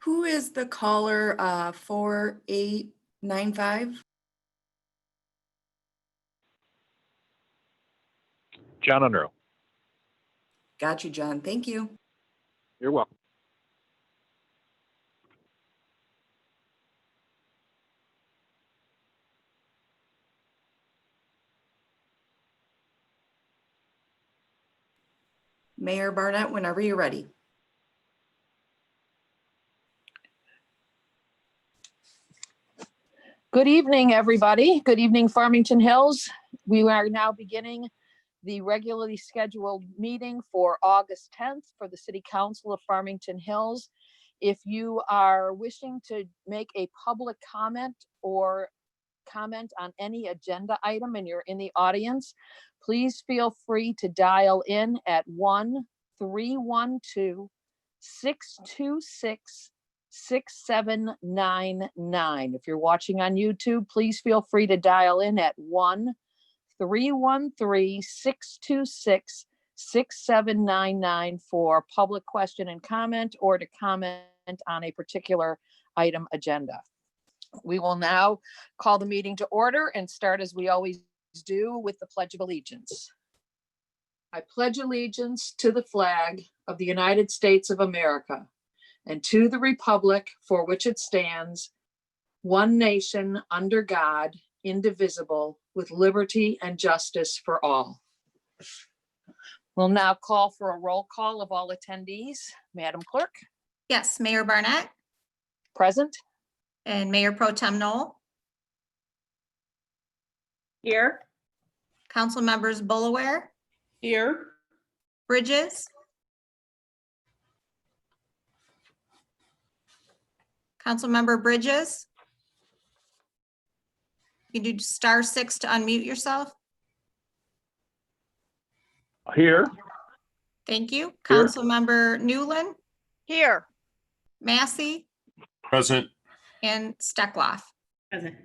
Who is the caller 4895? John Unruh. Got you, John. Thank you. You're welcome. Mayor Barnett, whenever you're ready. Good evening, everybody. Good evening, Farmington Hills. We are now beginning the regularly scheduled meeting for August 10th for the City Council of Farmington Hills. If you are wishing to make a public comment or comment on any agenda item and you're in the audience, please feel free to dial in at 1-312-626-6799. If you're watching on YouTube, please feel free to dial in at 1-313-626-6799 for public question and comment or to comment on a particular item agenda. We will now call the meeting to order and start as we always do with the Pledge of Allegiance. I pledge allegiance to the flag of the United States of America and to the republic for which it stands, one nation under God, indivisible, with liberty and justice for all. We'll now call for a roll call of all attendees. Madam Clerk. Yes, Mayor Barnett Present. and Mayor Pro Tem Knol. Here. Council members Boleware, Here. Bridges. Councilmember Bridges. You do *6 to unmute yourself. Here. Thank you. Here. Councilmember Newlin, Here. Massey, Present. and Steckloff. Present.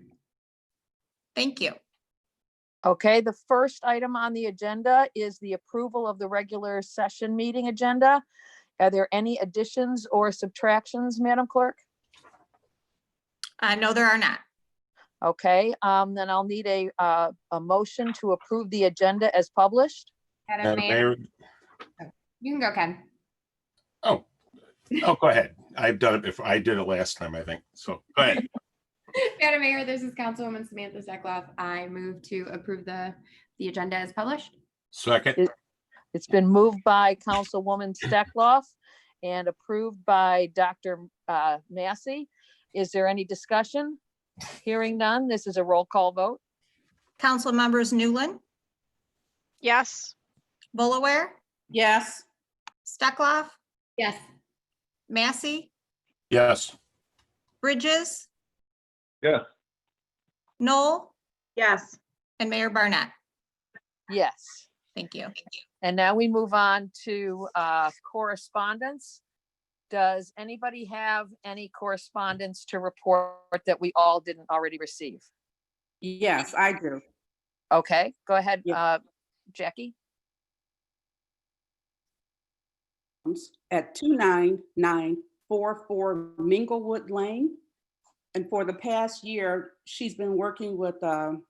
Thank you. Okay, the first item on the agenda is the approval of the regular session meeting agenda. Are there any additions or subtractions, Madam Clerk? No, there are not. Okay, then I'll need a motion to approve the agenda as published. Madam Mayor. You can go, Ken. Oh, go ahead. I've done it before. I did it last time, I think. So go ahead. Madam Mayor, this is Councilwoman Samantha Steckloff. I move to approve the agenda as published. Second. It's been moved by Councilwoman Steckloff and approved by Dr. Massey. Is there any discussion? Hearing none, this is a roll call vote. Council members Newlin, Yes. Boleware, Yes. Steckloff, Yes. Massey, Yes. Bridges, Yes. Knol, Yes. and Mayor Barnett. Yes. Thank you. And now we move on to correspondence. Does anybody have any correspondence to report that we all didn't already receive? Yes, I do. Okay, go ahead, Yeah. Jackie. At 29944 Minglewood Lane. And for the past year, she's been working with the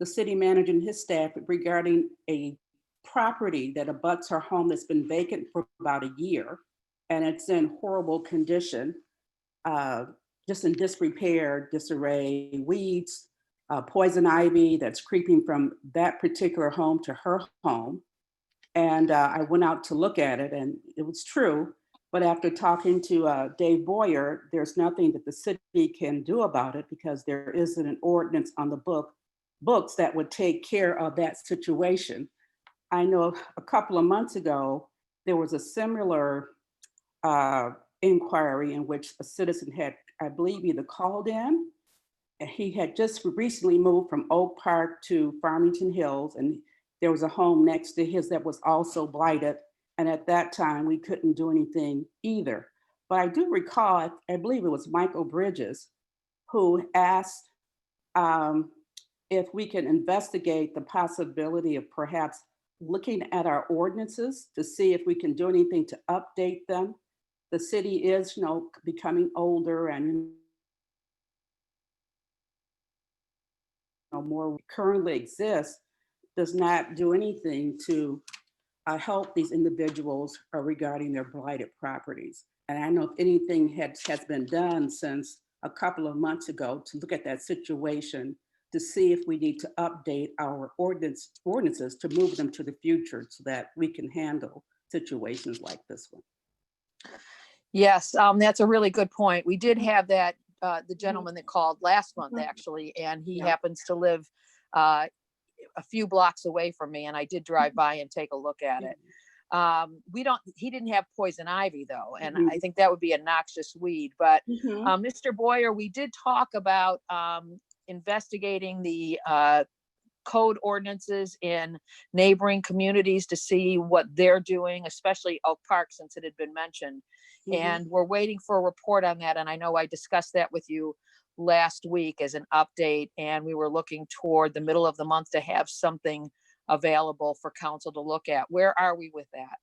city manager and his staff regarding a property that abuts her home that's been vacant for about a year. And it's in horrible condition, just in disrepair, disarray, weeds, poison ivy that's creeping from that particular home to her home. And I went out to look at it and it was true. But after talking to Dave Boyer, there's nothing that the city can do about it because there isn't an ordinance on the books that would take care of that situation. I know a couple of months ago, there was a similar inquiry in which a citizen had, I believe, either called in. And he had just recently moved from Oak Park to Farmington Hills, and there was a home next to his that was also blighted. And at that time, we couldn't do anything either. But I do recall, I believe it was Michael Bridges, who asked if we can investigate the possibility of perhaps looking at our ordinances to see if we can do anything to update them the city is, becoming older and more currently exists, does not do anything to help these individuals regarding their blighted properties. And I know if anything has been done since a couple of months ago to look at that situation to see if we need to update our ordinances to move them to the future so that we can handle situations like this one. Yes, that's a really good point. We did have that, the gentleman that called last month, actually, and he happens to live a few blocks away from me, and I did drive by and take a look at it. He didn't have poison ivy though, and I think that would be a noxious weed. But Mr. Boyer, we did talk about investigating the code ordinances in neighboring communities to see what they're doing, especially Oak Park, since it had been mentioned. And we're waiting for a report on that. And I know I discussed that with you last week as an update, and we were looking toward the middle of the month to have something available for council to look at. Where are we with that?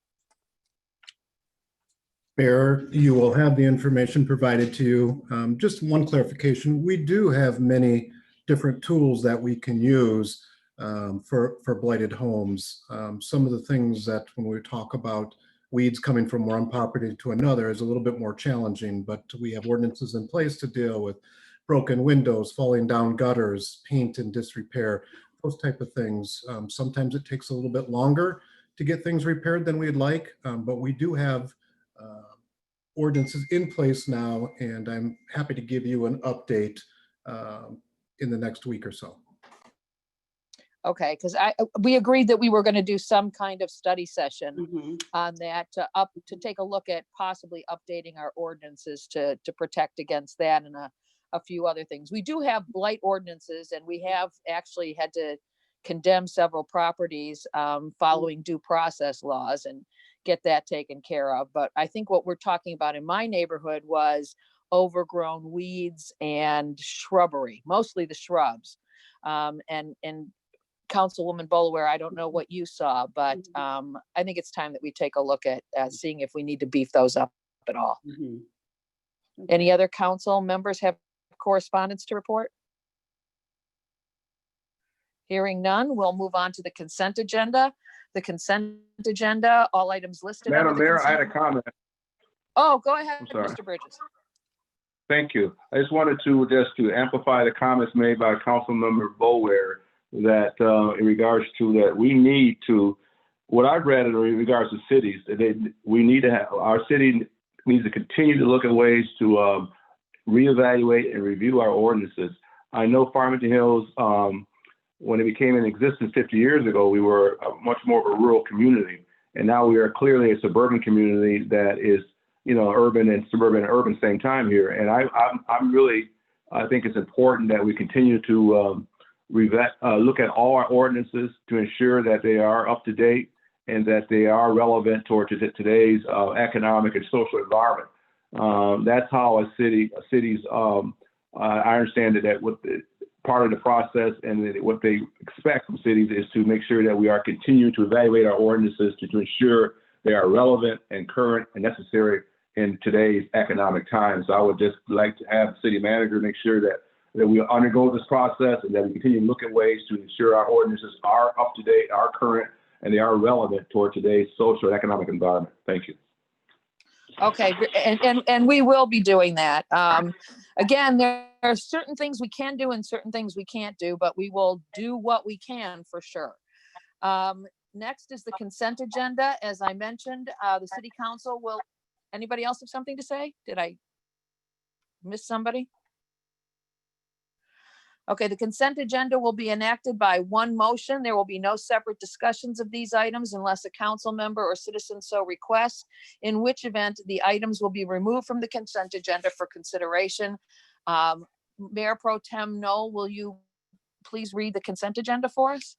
Mayor, you will have the information provided to you. Just one clarification. We do have many different tools that we can use for blighted homes. Some of the things that when we talk about weeds coming from one property to another is a little bit more challenging, but we have ordinances in place to deal with broken windows, falling down gutters, paint and disrepair, those type of things. Sometimes it takes a little bit longer to get things repaired than we'd like, but we do have ordinances in place now, and I'm happy to give you an update in the next week or so. Okay, because we agreed that we were going to do some kind of study session on that to take a look at possibly updating our ordinances to protect against that and a few other things. We do have blight ordinances, and we have actually had to condemn several properties following due process laws and get that taken care of. But I think what we're talking about in my neighborhood was overgrown weeds and shrubbery, mostly the shrubs. And Councilwoman Boleware, I don't know what you saw, but I think it's time that we take a look at seeing if we need to beef those up at all. Any other council members have correspondence to report? Hearing none, we'll move on to the consent agenda. The consent agenda, all items listed. Madam Mayor, I had a comment. Oh, go ahead, I'm sorry. Mr. Bridges. Thank you. I just wanted to amplify the comments made by Councilmember Boleware that in regards to that we need to, what I've read in regards to cities, we need to have, our city needs to continue to look at ways to reevaluate and review our ordinances. I know Farmington Hills, when it became in existence 50 years ago, we were much more of a rural community. And now we are clearly a suburban community that is, urban and suburban and urban same time here. And I think it's important that we continue to look at all our ordinances to ensure that they are up to date and that they are relevant toward today's economic and social environment. That's how cities, I understand that what part of the process and what they expect from cities is to make sure that we are continuing to evaluate our ordinances to ensure they are relevant and current and necessary in today's economic times. So I would just like to have the city manager make sure that we undergo this process and that we continue to look at ways to ensure our ordinances are up to date, are current, and they are relevant toward today's social and economic environment. Thank you. Okay, and we will be doing that. Again, there are certain things we can do and certain things we can't do, but we will do what we can for sure. Next is the consent agenda. As I mentioned, the city council will, anybody else have something to say? Did I miss somebody? Okay, the consent agenda will be enacted by one motion. There will be no separate discussions of these items unless a council member or citizen so requests, in which event the items will be removed from the consent agenda for consideration. Mayor Pro Tem Knol, will you please read the consent agenda for us?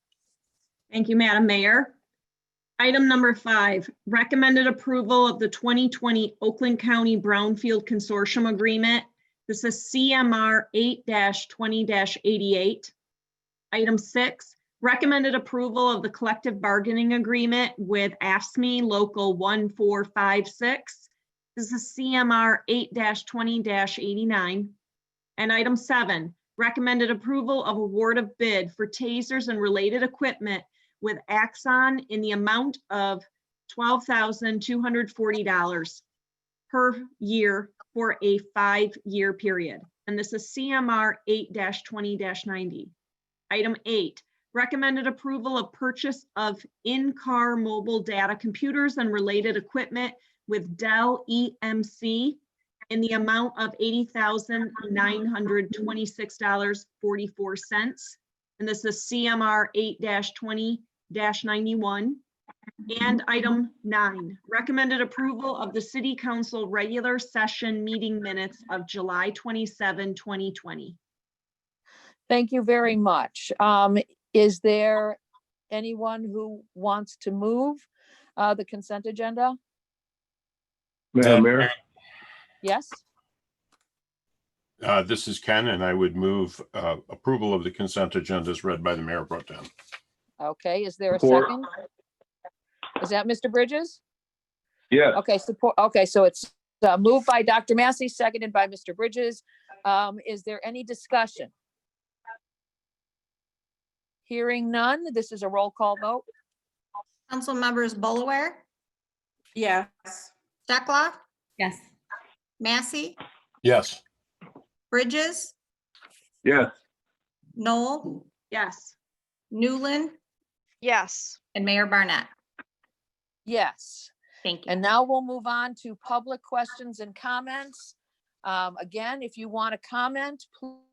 Thank you, Madam Mayor. Item number 5, recommended approval of the 2020 Oakland County Brownfield Consortium Agreement. This is CMR 8-20-88. Item 6, recommended approval of the collective bargaining agreement with AFSCME Local 1456. This is CMR 8-20-89. And item 7, recommended approval of award of bid for tasers and related equipment with Axon in the amount of $12,240 per year for a 5-year period. And this is CMR 8-20-90. Item 8, recommended approval of purchase of in-car mobile data computers and related equipment with Dell EMC in the amount of $80,926.44. And this is CMR 8-20-91. And item 9, recommended approval of the City Council regular session meeting minutes of July 27, 2020. Thank you very much. Is there anyone who wants to move the consent agenda? Madam Mayor, Yes, This is Ken, and I would move approval of the consent agenda as read by the Mayor Pro Tem. okay, is there a Support. second? Is that Mr. Bridges? yes. Okay, support, okay, so it's moved by Dr. Massey, seconded by Mr. Bridges. Is there any discussion? Hearing none, this is a roll call vote. Council members Boleware, Yes. Steckloff, Yes. Massey, Yes. Bridges, Yes. Knol, Yes. Newlin, Yes. and Mayor Barnett. Yes. Thank you. And now we'll move on to public questions and comments. Again, if you want to comment,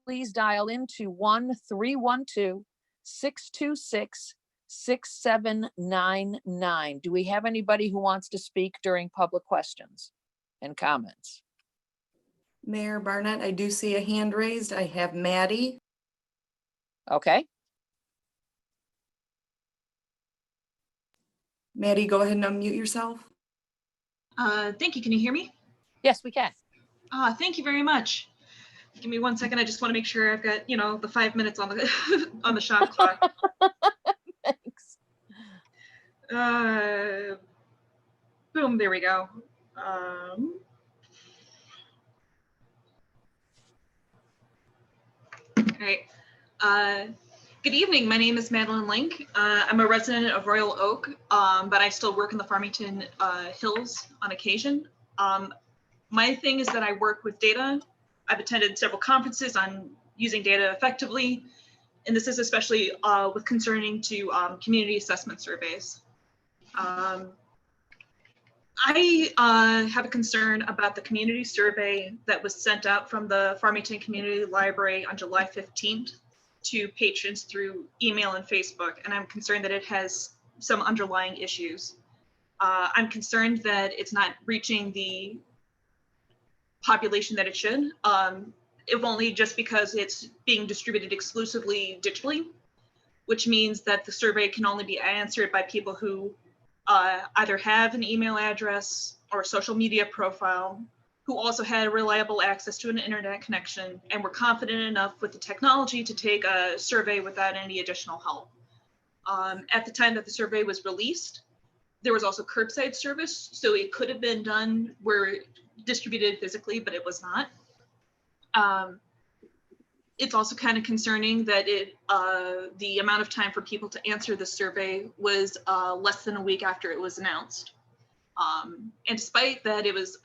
please dial into 1-312-626-6799. Do we have anybody who wants to speak during public questions and comments? Mayor Barnett, I do see a hand raised. I have Maddy. Okay, Maddy, go ahead and unmute yourself. Thank you. Can you hear me? yes, we can. Thank you very much. Give me 1 second. I just want to make sure I've got, the 5 minutes on the on the shot clock. Thanks. Boom, there we go. Okay. Good evening. My name is Madeline Link. I'm a resident of Royal Oak, but I still work in the Farmington Hills on occasion. My thing is that I work with data. I've attended several conferences on using data effectively, and this is especially with concerning to community assessment surveys. I have a concern about the community survey that was sent out from the Farmington Community Library on July 15th to patrons through email and Facebook, and I'm concerned that it has some underlying issues. I'm concerned that it's not reaching the population that it should, if only just because it's being distributed exclusively digitally, which means that the survey can only be answered by people who either have an email address or a social media profile, who also had reliable access to an internet connection and were confident enough with the technology to take a survey without any additional help. At the time that the survey was released, there was also curbside service, so it could have been done where distributed physically, but it was not. It's also kind of concerning that the amount of time for people to answer the survey was less than a week after it was announced. And despite that it was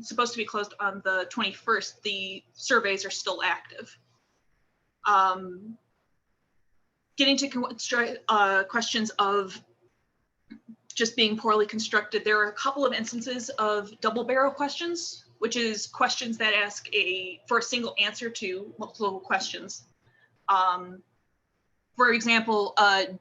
supposed to be closed on the 21st, the surveys are still active. Getting to questions of just being poorly constructed, there are a couple of instances of double barrel questions, which is questions that ask for a single answer to multiple questions. For example,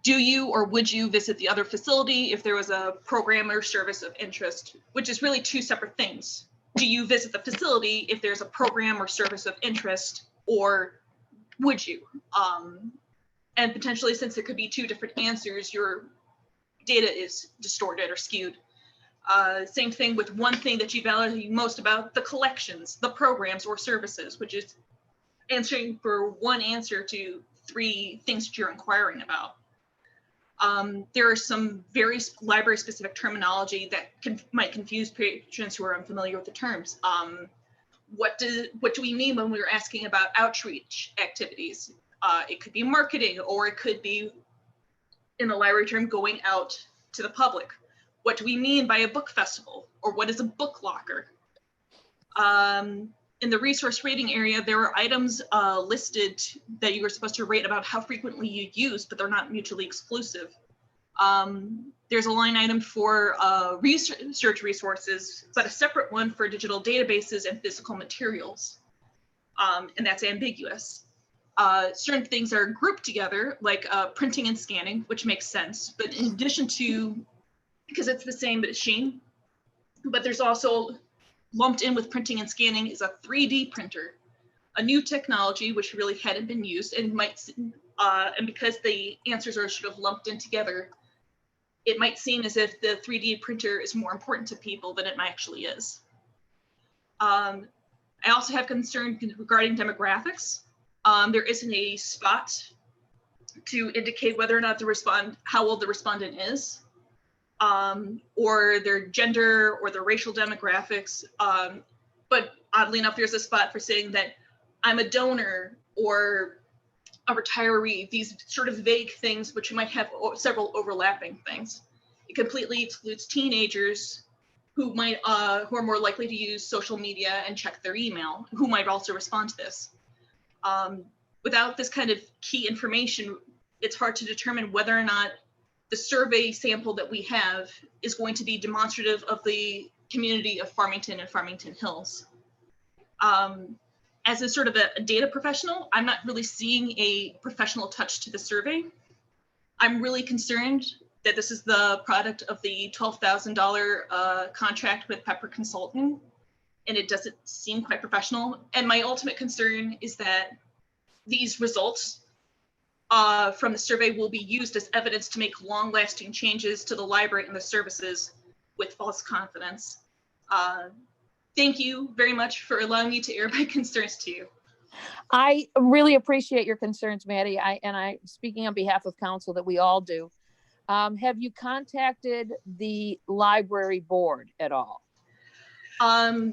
do you or would you visit the other facility if there was a program or service of interest, which is really two separate things. Do you visit the facility if there's a program or service of interest, or would you? And potentially, since there could be two different answers, your data is distorted or skewed. Same thing with one thing that you value most about the collections, the programs or services, which is answering for one answer to three things that you're inquiring about. There are some very library-specific terminology that might confuse patrons who are unfamiliar with the terms. What do we mean when we're asking about outreach activities? It could be marketing, or it could be, in the library term, going out to the public. What do we mean by a book festival, or what is a book locker? In the resource rating area, there are items listed that you are supposed to rate about how frequently you use, but they're not mutually exclusive. There's a line item for research resources, but a separate one for digital databases and physical materials, and that's ambiguous. Certain things are grouped together, like printing and scanning, which makes sense, but in addition to, because it's the same machine, but there's also lumped in with printing and scanning is a 3D printer, a new technology which really hadn't been used and might, and because the answers are sort of lumped in together, it might seem as if the 3D printer is more important to people than it actually is. I also have concern regarding demographics. There isn't a spot to indicate whether or not how old the respondent is, or their gender or their racial demographics. But oddly enough, there's a spot for saying that I'm a donor or a retiree, these sort of vague things, which might have several overlapping things. It completely excludes teenagers who are more likely to use social media and check their email, who might also respond to this. Without this kind of key information, it's hard to determine whether or not the survey sample that we have is going to be demonstrative of the community of Farmington and Farmington Hills. As a sort of a data professional, I'm not really seeing a professional touch to the survey. I'm really concerned that this is the product of the $12,000 contract with Pepper Consulting, and it doesn't seem quite professional. And my ultimate concern is that these results from the survey will be used as evidence to make long-lasting changes to the library and the services with false confidence. Thank you very much for allowing me to air my concerns to you. I really appreciate your concerns, Maddy. I speaking on behalf of council that we all do. Have you contacted the library board at all?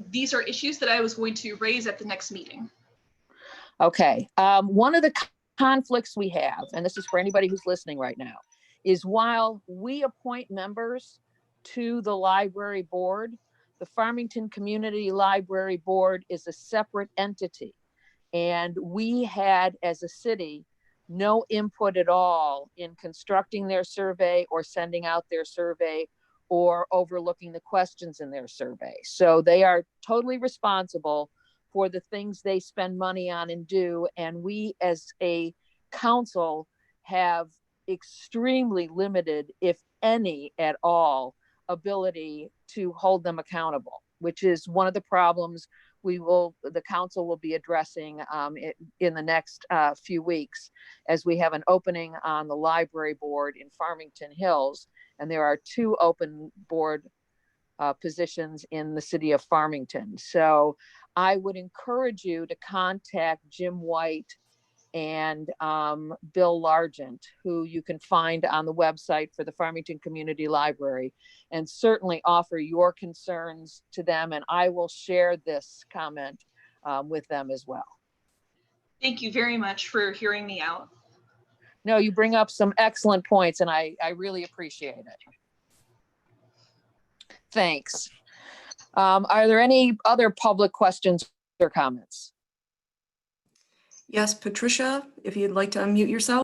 These are issues that I was going to raise at the next meeting. Okay. One of the conflicts we have, and this is for anybody who's listening right now, is while we appoint members to the library board, the Farmington Community Library Board is a separate entity. And we had, as a city, no input at all in constructing their survey or sending out their survey or overlooking the questions in their survey. So they are totally responsible for the things they spend money on and do. And we as a council have extremely limited, if any at all, ability to hold them accountable, which is one of the problems the council will be addressing in the next few weeks, as we have an opening on the library board in Farmington Hills, and there are 2 open board positions in the city of Farmington. So I would encourage you to contact Jim White and Bill Largent, who you can find on the website for the Farmington Community Library, and certainly offer your concerns to them, and I will share this comment with them as well. Thank you very much for hearing me out. No, you bring up some excellent points, and I really appreciate it. Thanks. Are there any other public questions or comments? Yes, Patricia, if you'd like to unmute yourself.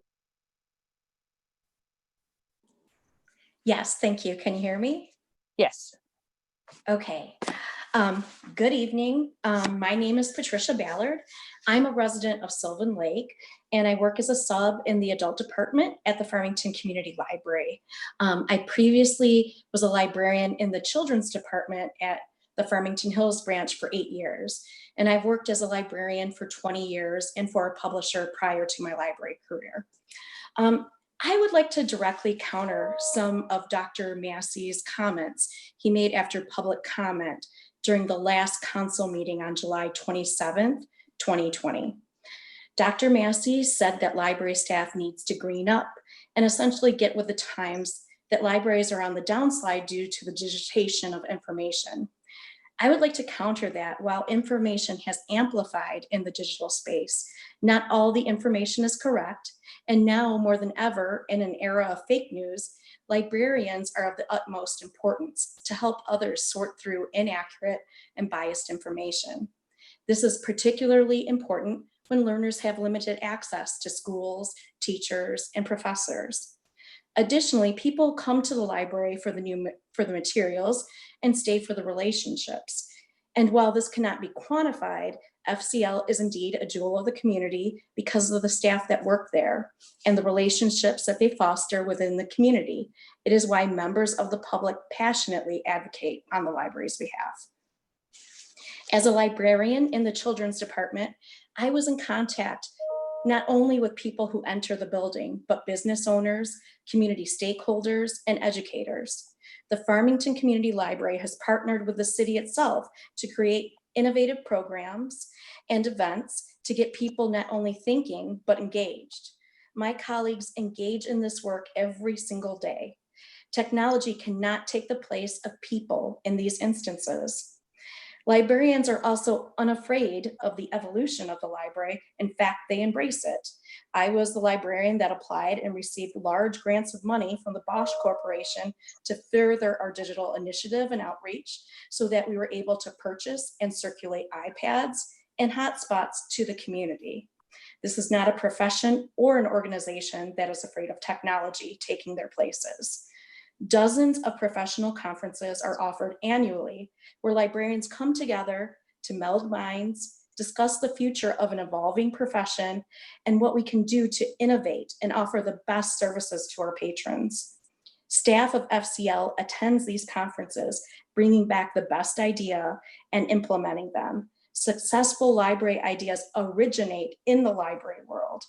Yes, thank you. Can you hear me? Yes. Okay. Good evening. My name is Patricia Ballard. I'm a resident of Sylvan Lake, and I work as a sub in the adult department at the Farmington Community Library. I previously was a librarian in the children's department at the Farmington Hills branch for 8 years. And I've worked as a librarian for 20 years and for a publisher prior to my library career. I would like to directly counter some of Dr. Massey's comments he made after public comment during the last council meeting on July 27th, 2020. Dr. Massey said that library staff needs to green up and essentially get with the times that libraries are on the downslide due to the digitization of information. I would like to counter that while information has amplified in the digital space, not all the information is correct. And now more than ever in an era of fake news, librarians are of the utmost importance to help others sort through inaccurate and biased information. This is particularly important when learners have limited access to schools, teachers, and professors. Additionally, people come to the library for the materials and stay for the relationships. And while this cannot be quantified, FCL is indeed a jewel of the community because of the staff that work there and the relationships that they foster within the community. It is why members of the public passionately advocate on the library's behalf. As a librarian in the children's department, I was in contact not only with people who enter the building, but business owners, community stakeholders, and educators. The Farmington Community Library has partnered with the city itself to create innovative programs and events to get people not only thinking, but engaged. My colleagues engage in this work every single day. Technology cannot take the place of people in these instances. Librarians are also unafraid of the evolution of the library. In fact, they embrace it. I was the librarian that applied and received large grants of money from the Bosch Corporation to further our digital initiative and outreach so that we were able to purchase and circulate iPads and hotspots to the community. This is not a profession or an organization that is afraid of technology taking their places. Dozens of professional conferences are offered annually where librarians come together to meld minds, discuss the future of an evolving profession, and what we can do to innovate and offer the best services to our patrons. Staff of FCL attends these conferences, bringing back the best idea and implementing them. Successful library ideas originate in the library world.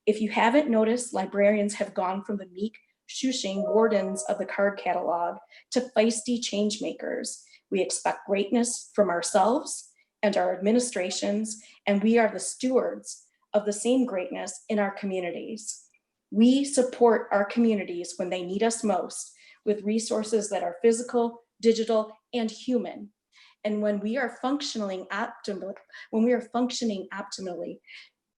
If you haven't noticed, librarians have gone from the meek, shushing wardens of the card catalog to feisty change makers. We expect greatness from ourselves and our administrations, and we are the stewards of the same greatness in our communities. We support our communities when they need us most with resources that are physical, digital, and human. And when we are functioning optimally,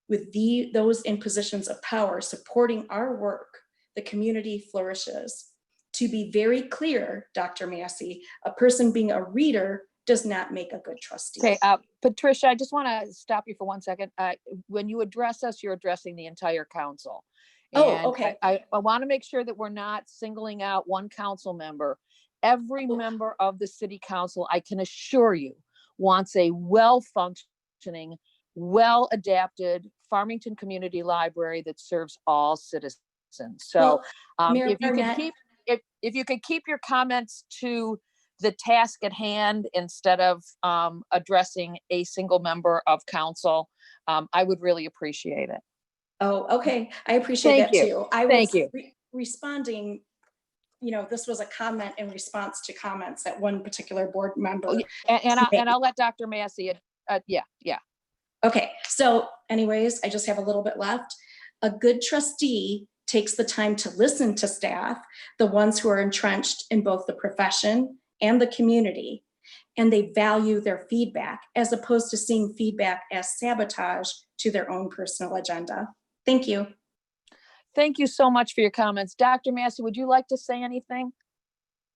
with those in positions of power supporting our work, the community flourishes. To be very clear, Dr. Massey, a person being a reader does not make a good trustee. Okay, Patricia, I just want to stop you for 1 second. When you address us, you're addressing the entire council. Oh, And okay. I want to make sure that we're not singling out one council member. Every member of the city council, I can assure you, wants a well-functioning, well-adapted Farmington Community Library that serves all citizens. So Mayor if you Barnett- can if you could keep your comments to the task at hand instead of addressing a single member of council, I would really appreciate it. Oh, okay. I appreciate Thank that you. too. I Thank was you. responding, this was a comment in response to comments that one particular board member. And I'll let Dr. Massey, yeah. Okay, so anyways, I just have a little bit left. A good trustee takes the time to listen to staff, the ones who are entrenched in both the profession and the community, and they value their feedback as opposed to seeing feedback as sabotage to their own personal agenda. Thank you. Thank you so much for your comments. Dr. Massey, would you like to say anything?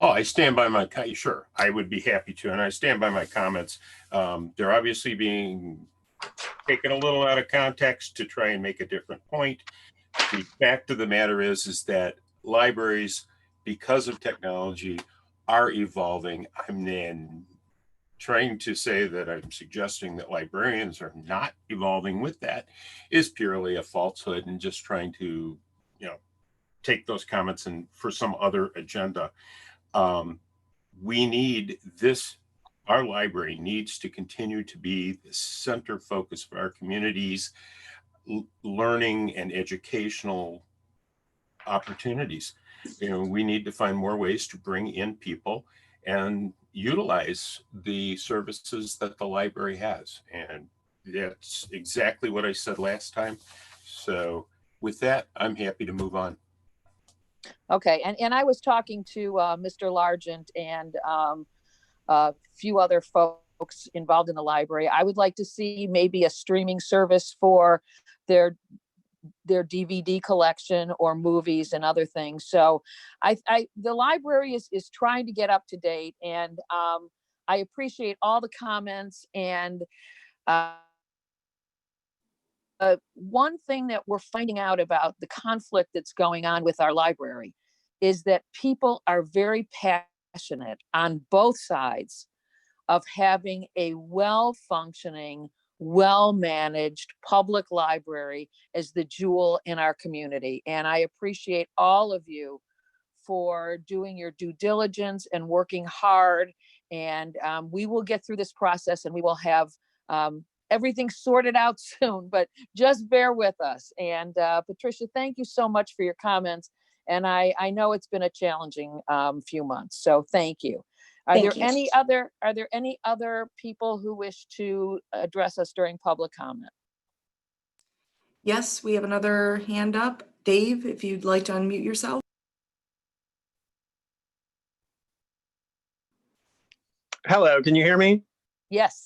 Oh, I stand by my, sure, I would be happy to, and I stand by my comments. They're obviously being taken a little out of context to try and make a different point. The fact of the matter is that libraries, because of technology, are evolving. I'm then trying to say that I'm suggesting that librarians are not evolving with that is purely a falsehood and just trying to, take those comments and for some other agenda. We need this, our library needs to continue to be the center focus for our communities, learning and educational opportunities. We need to find more ways to bring in people and utilize the services that the library has. And That's exactly what I said last time. So with that, I'm happy to move on. Okay, and I was talking to Mr. Largent and a few other folks involved in the library. I would like to see maybe a streaming service for their DVD collection or movies and other things. So the library is trying to get up to date, and I appreciate all the comments. And one thing that we're finding out about the conflict that's going on with our library is that people are very passionate on both sides of having a well-functioning, well-managed public library as the jewel in our community. And I appreciate all of you for doing your due diligence and working hard. And we will get through this process, and we will have everything sorted out soon, but just bear with us. And Patricia, thank you so much for your comments. And I know it's been a challenging few months, so thank you. Are there any other people who wish to address us during public comment? Yes, we have another hand up. Dave, if you'd like to unmute yourself. Hello, can you hear me? Yes.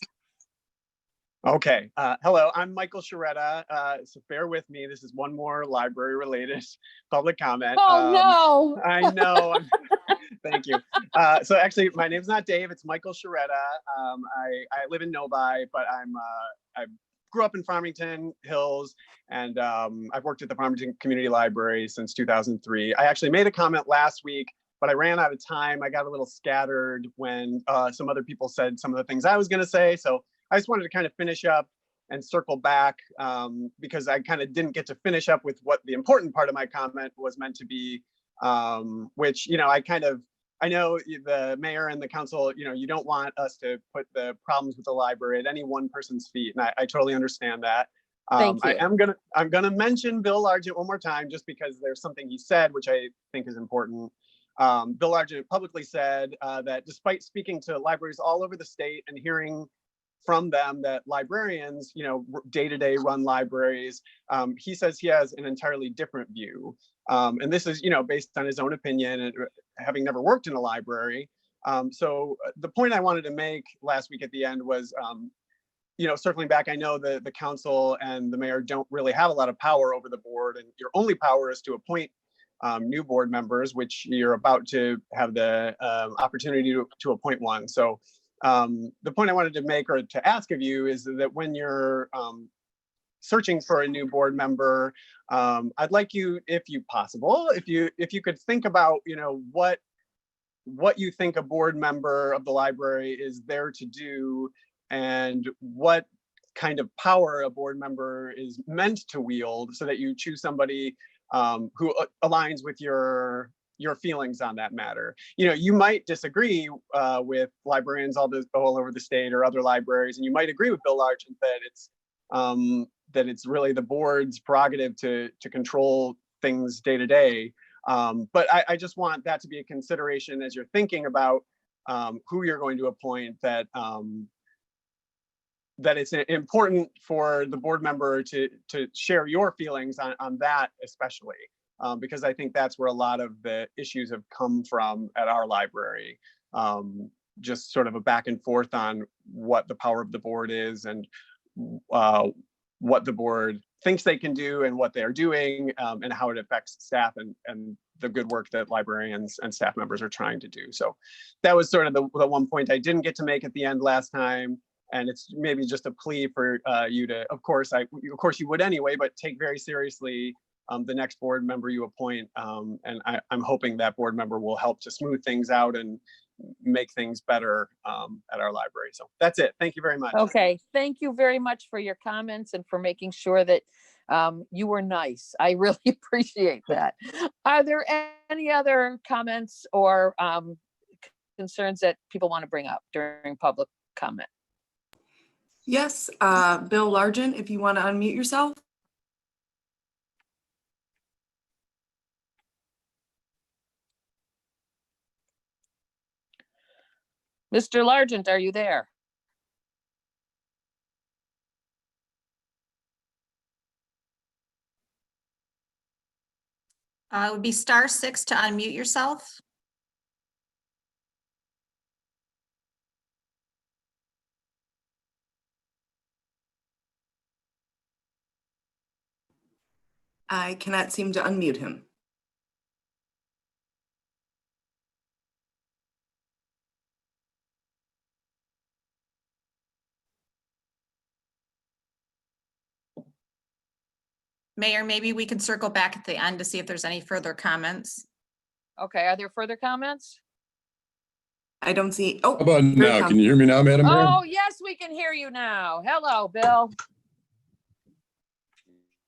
Okay. Hello, I'm Michael Sharetta. So bear with me. This is one more library-related public comment. Oh, no. I know. Thank you. So actually, my name's not Dave. It's Michael Sharetta. I live in Novi, but I grew up in Farmington Hills, and I've worked at the Farmington Community Library since 2003. I actually made a comment last week, but I ran out of time. I got a little scattered when some other people said some of the things I was going to say. So I just wanted to kind of finish up and circle back because I kind of didn't get to finish up with what the important part of my comment was meant to be, which, I know the mayor and the council, you don't want us to put the problems with the library at any one person's feet. And I totally understand that. Thank you. I'm gonna mention Bill Largent one more time, just because there's something he said, which I think is important. Bill Largent publicly said that despite speaking to libraries all over the state and hearing from them that librarians, day-to-day run libraries, he says he has an entirely different view. And this is, based on his own opinion and having never worked in a library. So the point I wanted to make last week at the end was, circling back, I know the council and the mayor don't really have a lot of power over the board, and your only power is to appoint new board members, which you're about to have the opportunity to appoint one. So the point I wanted to make or to ask of you is that when you're searching for a new board member, I'd like you, if possible, if you could think about, what you think a board member of the library is there to do, and what kind of power a board member is meant to wield, so that you choose somebody who aligns with your feelings on that matter. You might disagree with librarians all over the state or other libraries, and you might agree with Bill Largent that it's really the board's prerogative to control things day to day. But I just want that to be a consideration as you're thinking about who you're going to appoint, that it's important for the board member to share your feelings on that, especially. Because I think that's where a lot of the issues have come from at our library. Just sort of a back and forth on what the power of the board is, and what the board thinks they can do and what they're doing, and how it affects staff and the good work that librarians and staff members are trying to do. So that was sort of the one point I didn't get to make at the end last time. And it's maybe just a plea for you to, of course you would anyway, but take very seriously the next board member you appoint. And I'm hoping that board member will help to smooth things out and make things better at our library. So that's it. Thank you very much. Okay, thank you very much for your comments and for making sure that you were nice. I really appreciate that. Are there any other comments or concerns that people want to bring up during public comment? Yes, Bill Largent, if you want to unmute yourself. Mr. Largent, are you there? It would be *6 to unmute yourself. I cannot seem to unmute him. Mayor, maybe we can circle back at the end to see if there's any further comments. Okay, are there further comments? I don't see, How oh. about here it now? comes. Can you hear me now, Madam Mayor? Oh, yes, we can hear you now. Hello, Bill.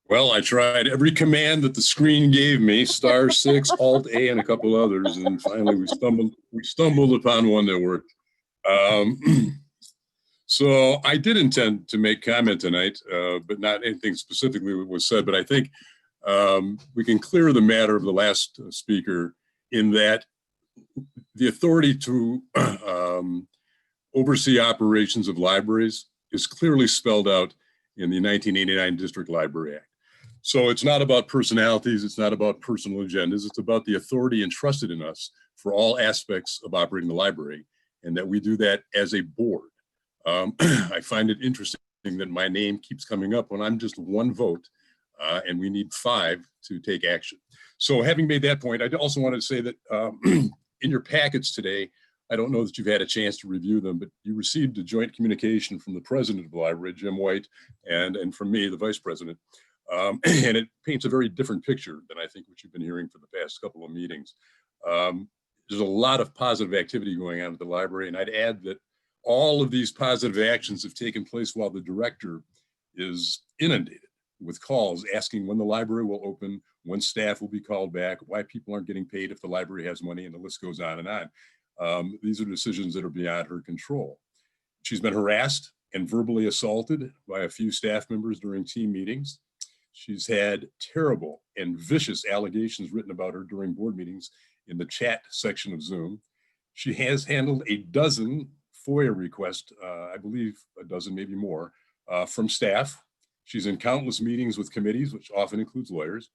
Well, I tried every command that the screen gave me, *6, Alt-A, and a couple others, and finally we stumbled upon one that worked. So I did intend to make comment tonight, but not anything specifically was said. But I think we can clear the matter of the last speaker in that the authority to oversee operations of libraries is clearly spelled out in the 1989 District Library Act. So it's not about personalities, it's not about personal agendas, it's about the authority entrusted in us for all aspects of operating the library, and that we do that as a board. I find it interesting that my name keeps coming up when I'm just one vote, and we need 5 to take action. So having made that point, I also wanted to say that in your packets today, I don't know that you've had a chance to review them, but you received a joint communication from the president of the library, Jim White, and from me, the vice president. And it paints a very different picture than I think what you've been hearing for the past couple of meetings. There's a lot of positive activity going on at the library, and I'd add that all of these positive actions have taken place while the director is inundated with calls asking when the library will open, when staff will be called back, why people aren't getting paid if the library has money, and the list goes on and on. These are decisions that are beyond her control. She's been harassed and verbally assaulted by a few staff members during team meetings. She's had terrible and vicious allegations written about her during board meetings in the chat section of Zoom. She has handled a dozen FOIA requests, I believe a dozen, maybe more, from staff. She's in countless meetings with committees, which often includes lawyers.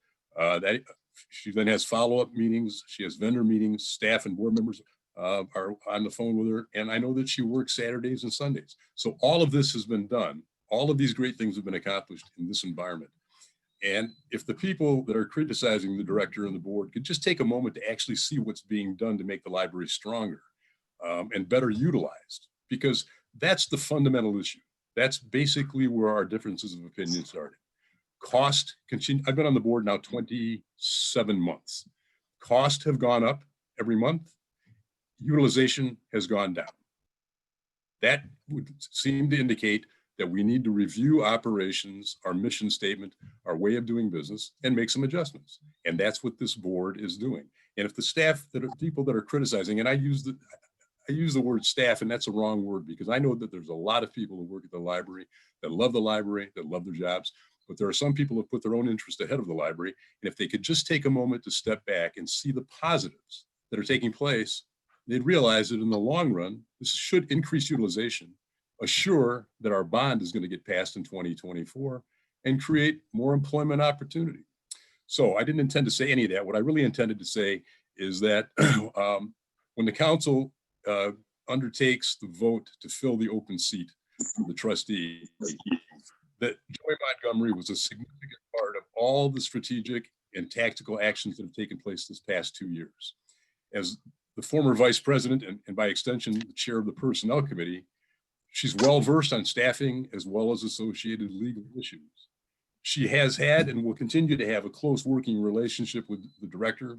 She then has follow-up meetings. She has vendor meetings. Staff and board members are on the phone with her. And I know that she works Saturdays and Sundays. So all of this has been done. All of these great things have been accomplished in this environment. And if the people that are criticizing the director and the board could just take a moment to actually see what's being done to make the library stronger and better utilized, because that's the fundamental issue. That's basically where our differences of opinion started. Cost continue. I've been on the board now 27 months. Costs have gone up every month. Utilization has gone down. That would seem to indicate that we need to review operations, our mission statement, our way of doing business, and make some adjustments. And that's what this board is doing. And if the staff, that are people that are criticizing, and I use the word staff, and that's a wrong word, because I know that there's a lot of people who work at the library, that love their jobs, but there are some people who put their own interest ahead of the library. And if they could just take a moment to step back and see the positives that are taking place, they'd realize that in the long run, this should increase utilization, assure that our bond is going to get passed in 2024, and create more employment opportunity. So I didn't intend to say any of that. What I really intended to say is that when the council undertakes the vote to fill the open seat for the trustee, that Joy Montgomery was a significant part of all the strategic and tactical actions that have taken place this past 2 years. As the former vice president and by extension, the chair of the personnel committee, she's well-versed on staffing as well as associated legal issues. She has had and will continue to have a close working relationship with the director,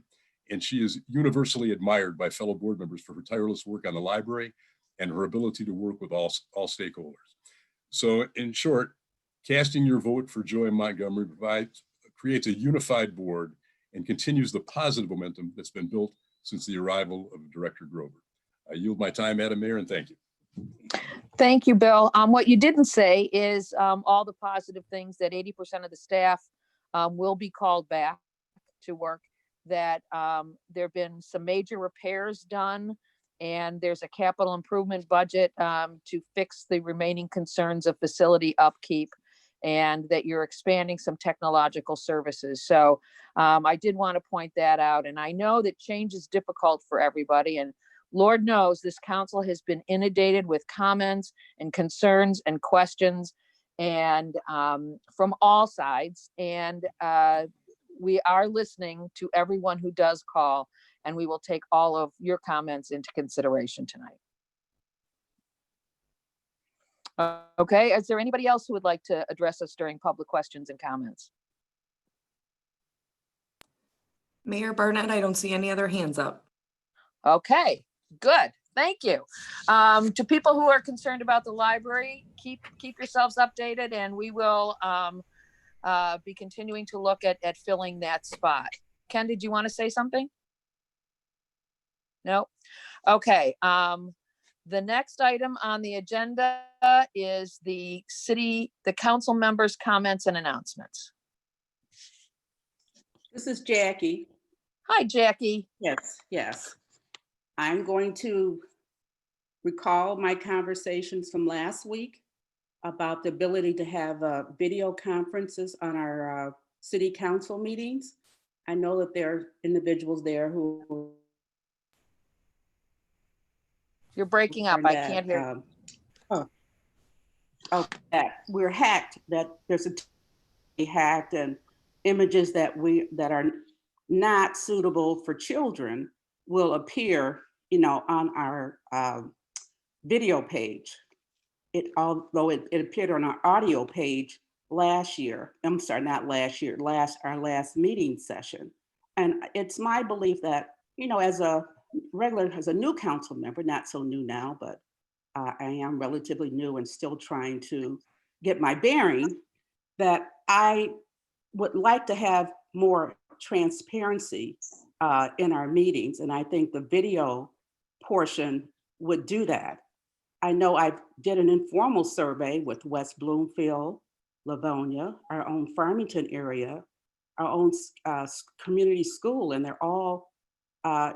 and she is universally admired by fellow board members for her tireless work on the library and her ability to work with all stakeholders. So in short, casting your vote for Joy Montgomery creates a unified board and continues the positive momentum that's been built since the arrival of Director Grover. I yield my time, Madam Mayor, and thank you. Thank you, Bill. What you didn't say is all the positive things that 80% of the staff will be called back to work, that there have been some major repairs done, and there's a capital improvement budget to fix the remaining concerns of facility upkeep. and that you're expanding some technological services. So I did want to point that out. And I know that change is difficult for everybody. And Lord knows this council has been inundated with comments and concerns and questions and from all sides. And we are listening to everyone who does call, and we will take all of your comments into consideration tonight. Okay, is there anybody else who would like to address us during public questions and comments? Mayor Barnett, I don't see any other hands up. Okay, good, thank you. To people who are concerned about the library, keep yourselves updated, and we will be continuing to look at filling that spot. Ken, did you want to say something? No? Okay. The next item on the agenda is the council members' comments and announcements. This is Jackie. Hi, Jackie. Yes. I'm going to recall my conversations from last week about the ability to have video conferences on our city council meetings. I know that there are individuals there who... You're breaking up. I can't hear. We're hacked, that there's a hacked, and images that are not suitable for children will appear, on our video page. Although it appeared on our audio page last year. I'm sorry, not last year, our last meeting session. And it's my belief that, as a new council member, not so new now, but I am relatively new and still trying to get my bearing, that I would like to have more transparency in our meetings. And I think the video portion would do that. I know I did an informal survey with West Bloomfield, Livonia, our own Farmington area, our own community school, and they're all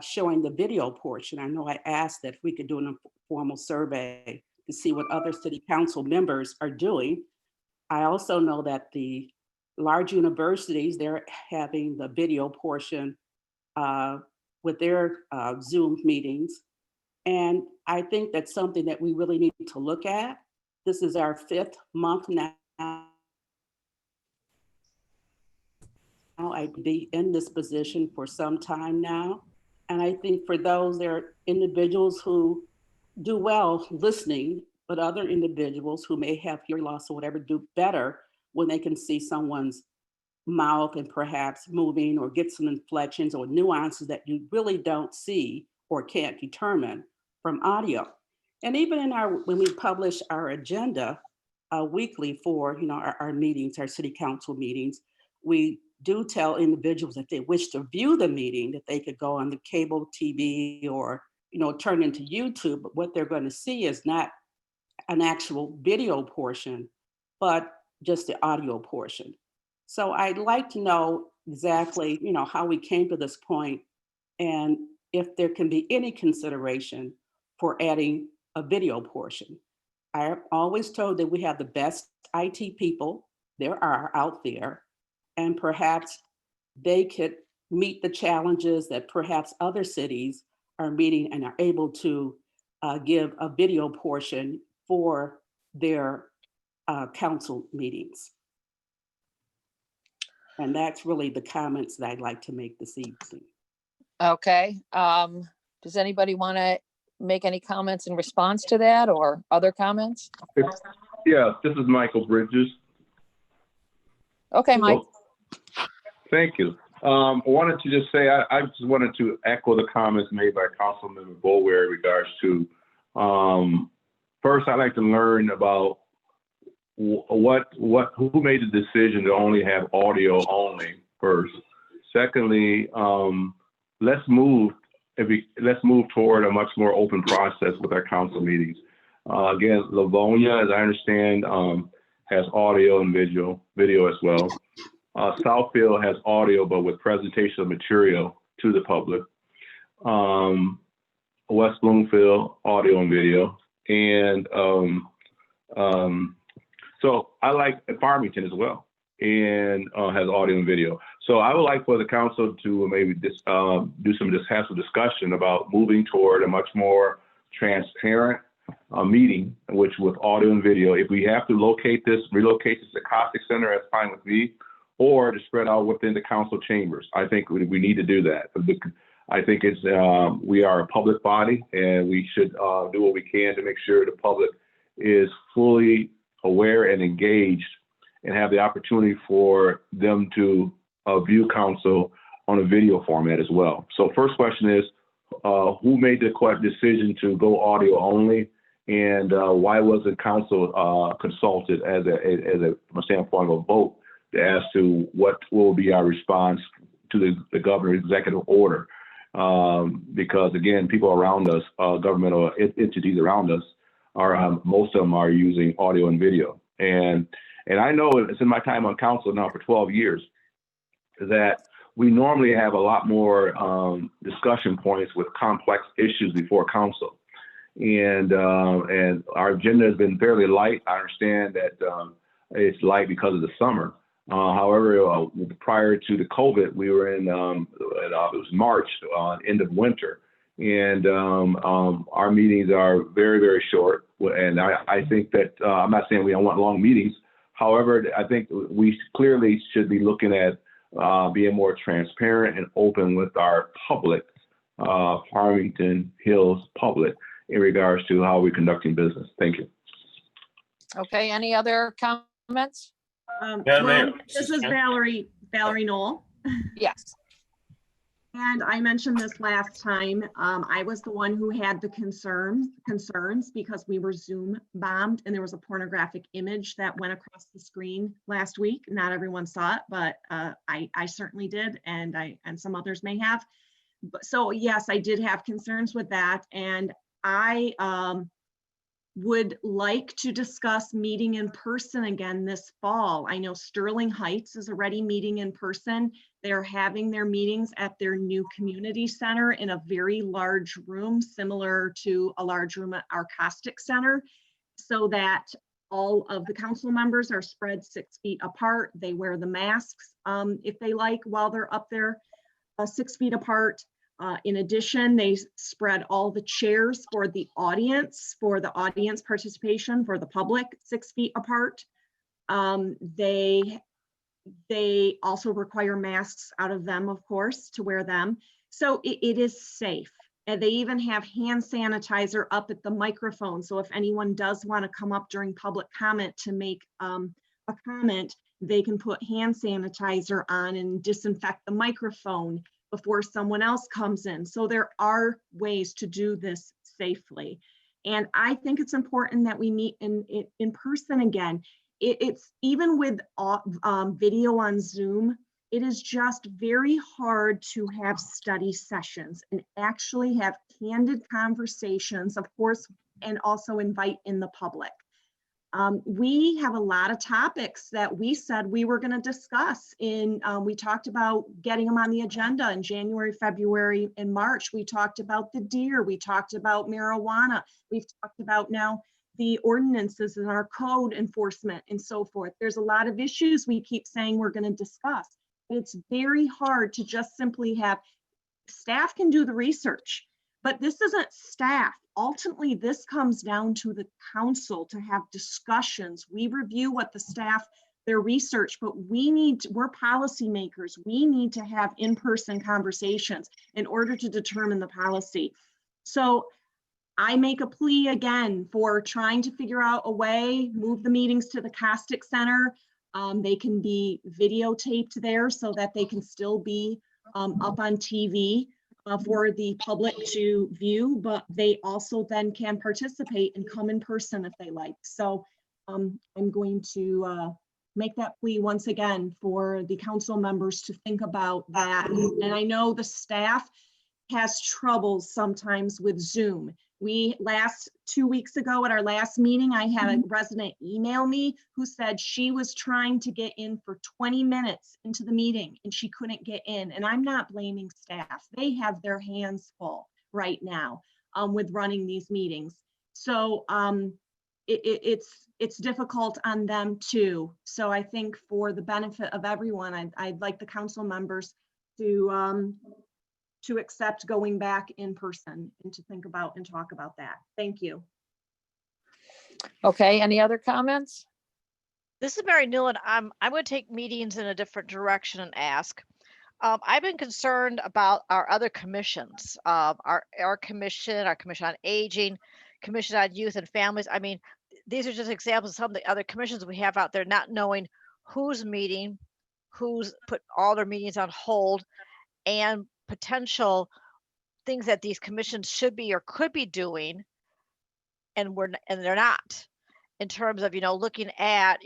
showing the video portion. I know I asked that if we could do an informal survey to see what other city council members are doing. I also know that the large universities, they're having the video portion with their Zoom meetings. And I think that's something that we really need to look at. This is our 5th month now. I'd be in this position for some time now. And I think for those, there are individuals who do well listening, but other individuals who may have hearing loss or whatever do better when they can see someone's mouth and perhaps moving or get some inflections or nuances that you really don't see or can't determine from audio. And even in when we publish our agenda weekly for our meetings, our city council meetings, we do tell individuals if they wish to view the meeting that they could go on the cable TV or turn into YouTube. But what they're going to see is not an actual video portion, but just the audio portion. So I'd like to know exactly how we came to this point, and if there can be any consideration for adding a video portion. I'm always told that we have the best IT people there are out there, and perhaps they could meet the challenges that perhaps other cities are meeting and are able to give a video portion for their council meetings. And that's really the comments that I'd like to make this evening. Okay. Does anybody want to make any comments in response to that or other comments? Yeah, this is Michael Bridges. Okay, Mike. Thank you. I wanted to just say, I just wanted to echo the comments made by Councilmember Boleware in regards to, first, I'd like to learn about who made the decision to only have audio only first. Secondly, let's move toward a much more open process with our council meetings. Again, Livonia, as I understand, has audio and video as well. Southfield has audio, but with presentation of material to the public. West Bloomfield, audio and video. And So I like Farmington as well, and has audio and video. So I would like for the council to maybe have some discussion about moving toward a much more transparent meeting, which with audio and video. If we have to relocate this to the Costic Center, that's fine with me, or to spread out within the council chambers. I think we need to do that. I think it's we are a public body, and we should do what we can to make sure the public is fully aware and engaged, and have the opportunity for them to view council on a video format as well. So first question is, who made the decision to go audio only, and why wasn't council consulted as from a standpoint of a vote as to what will be our response to the governor's executive order? Because again, people around us, governmental entities around us, are most of them are using audio and video, and I know it's in my time on council now for 12 years that we normally have a lot more discussion points with complex issues before council, and our agenda has been fairly light. I understand that it's light because of the summer. However, prior to the COVID, we were in it was March, end of winter, and our meetings are very, very short. And I think that I'm not saying we don't want long meetings. However, I think we clearly should be looking at being more transparent and open with our public, Farmington Hills public, in regards to how we're conducting business. Thank you. Okay, any other comments? Well, this is Valerie Knol. Yes. And I mentioned this last time. I was the one who had the concerns because we were Zoom bombed, and there was a pornographic image that went across the screen last week. Not everyone saw it, but I certainly did, and some others may have. So yes, I did have concerns with that, and I would like to discuss meeting in person again this fall. I know Sterling Heights is already meeting in person. They're having their meetings at their new community center in a very large room, similar to a large room at our Costic Center, so that all of the council members are spread 6 feet apart. They wear the masks if they like while they're up there 6 feet apart. In addition, they spread all the chairs for the audience participation for the public 6 feet apart. They also require masks out of them, of course, to wear them. So it is safe. And they even have hand sanitizer up at the microphone. So if anyone does want to come up during public comment to make a comment, they can put hand sanitizer on and disinfect the microphone before someone else comes in. So there are ways to do this safely. And I think it's important that we meet in person again. It's even with video on Zoom, it is just very hard to have study sessions and actually have candid conversations, of course, and also invite in the public. We have a lot of topics that we said we were going to discuss we talked about getting them on the agenda in January, February, and March. We talked about the deer. We talked about marijuana. We've talked about now the ordinances and our code enforcement and so forth. There's a lot of issues we keep saying we're going to discuss. It's very hard to just simply have staff can do the research, but this isn't staff. Ultimately, this comes down to the council to have discussions. We review what the staff, their research, but we're policymakers. We need to have in-person conversations in order to determine the policy. So I make a plea again for trying to figure out a way, move the meetings to the Costic Center. They can be videotaped there so that they can still be up on TV. For the public to view, but they also then can participate and come in person if they like. So I'm going to make that plea once again for the council members to think about that. And I know the staff has troubles sometimes with Zoom. 2 weeks ago at our last meeting, I had a resident email me who said she was trying to get in for 20 minutes into the meeting and she couldn't get in. And I'm not blaming staff. They have their hands full right now with running these meetings. So it's difficult on them too. So I think for the benefit of everyone, I'd like the council members to accept going back in person and to think about and talk about that. Thank you. Okay, any other comments? This is Mary Newlin. I would take meetings in a different direction and ask. I've been concerned about our other commissions, our commission, our commission on aging, commission on youth and families. I mean, these are just examples of some of the other commissions we have out there, not knowing who's meeting, who's put all their meetings on hold, and potential things that these commissions should be or could be doing, and they're not, in terms of, looking at,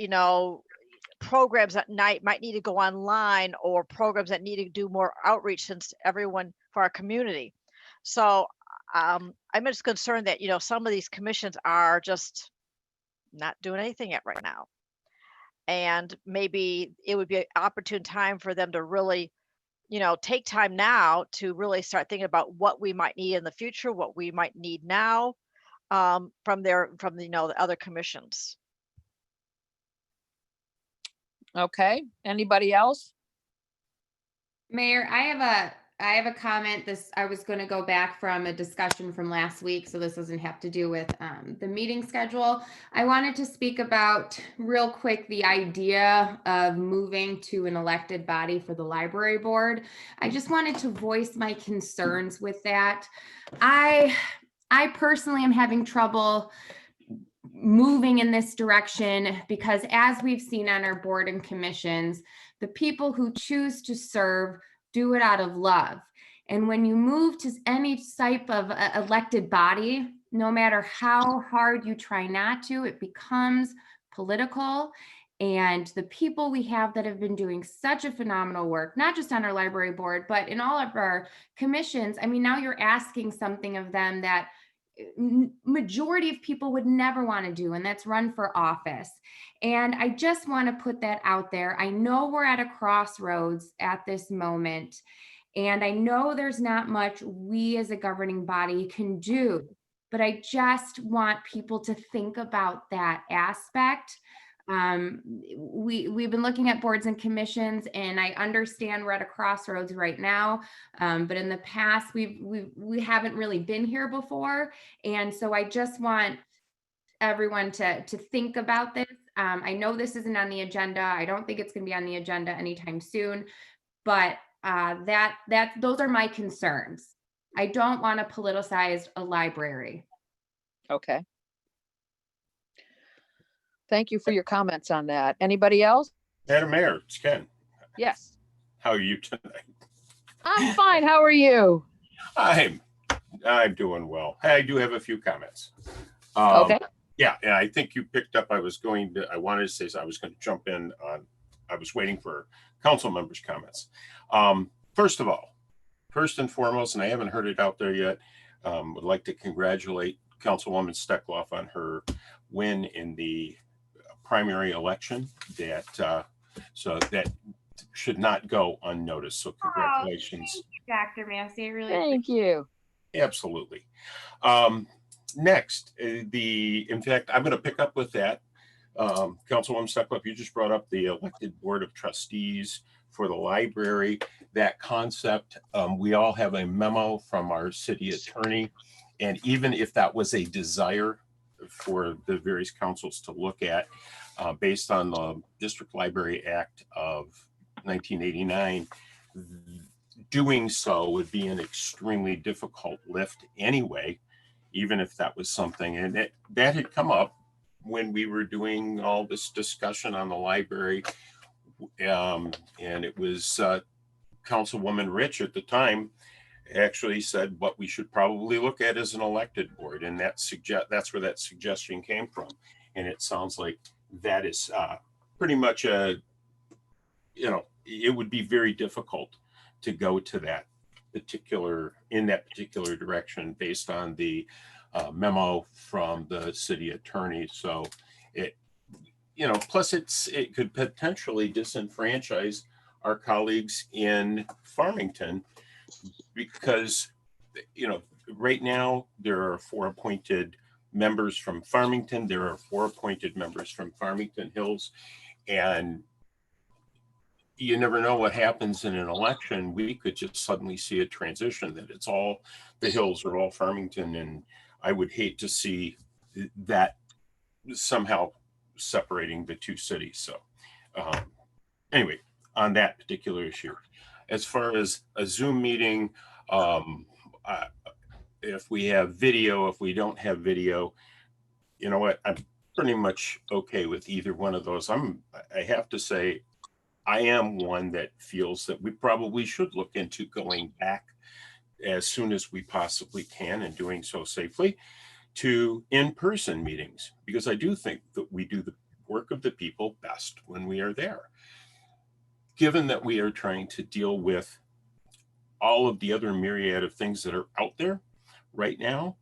programs that might need to go online, or programs that need to do more outreach since everyone for our community. So I'm just concerned that, some of these commissions are just not doing anything yet right now. And maybe it would be an opportune time for them to really, take time now to really start thinking about what we might need in the future, what we might need now, from the other commissions. Okay, anybody else? Mayor, I have a comment. I was going to go back from a discussion from last week, so this doesn't have to do with the meeting schedule. I wanted to speak about real quick the idea of moving to an elected body for the library board. I just wanted to voice my concerns with that. I personally am having trouble moving in this direction because, as we've seen on our board and commissions, the people who choose to serve do it out of love. And when you move to any type of elected body, no matter how hard you try not to, it becomes political. And the people we have that have been doing such a phenomenal work, not just on our library board, but in all of our commissions, I mean, now you're asking something of them that majority of people would never want to do, and that's run for office. And I just want to put that out there. I know we're at a crossroads at this moment, and I know there's not much we as a governing body can do, but I just want people to think about that aspect. We've been looking at boards and commissions, and I understand we're at a crossroads right now. But in the past, we haven't really been here before. And so I just want everyone to think about this. I know this isn't on the agenda. I don't think it's going to be on the agenda anytime soon, but those are my concerns. I don't want to politicize a library. Okay. Thank you for your comments on that. Anybody else? Madam Mayor, it's Ken. Yes. How are you tonight? I'm fine. How are you? I'm doing well. I do have a few comments. Okay. Yeah, and I think you picked up. I was going to jump in on, I was waiting for council members' comments. First and foremost, and I haven't heard it out there yet, would like to congratulate Councilwoman Steckloff on her win in the primary election. So that should not go unnoticed. So congratulations. Oh, thank you, Dr. Massey. Really thank you. Absolutely. Next, in fact, I'm going to pick up with that. Councilwoman Steckloff, you just brought up the elected board of trustees for the library. That concept, we all have a memo from our city attorney. And even if that was a desire for the various councils to look at, based on the District Library Act of 1989, doing so would be an extremely difficult lift anyway, even if that was something. And that had come up when we were doing all this discussion on the library. And it was Councilwoman Rich at the time actually said what we should probably look at as an elected board. And that's where that suggestion came from. And it sounds like that is pretty much it would be very difficult to go to that particular direction based on the memo from the city attorney. So plus it could potentially disenfranchise our colleagues in Farmington, because right now there are 4 appointed members from Farmington. There are 4 appointed members from Farmington Hills. And you never know what happens in an election. We could just suddenly see a transition that it's all the Hills or all Farmington. And I would hate to see that somehow separating the two cities. So anyway, on that particular issue, as far as a Zoom meeting, if we have video, if we don't have video, you know what, I'm pretty much okay with either one of those. I have to say, I am one that feels that we probably should look into going back as soon as we possibly can, and doing so safely, to in-person meetings, because I do think that we do the work of the people best when we are there. Given that we are trying to deal with all of the other myriad of things that are out there right now,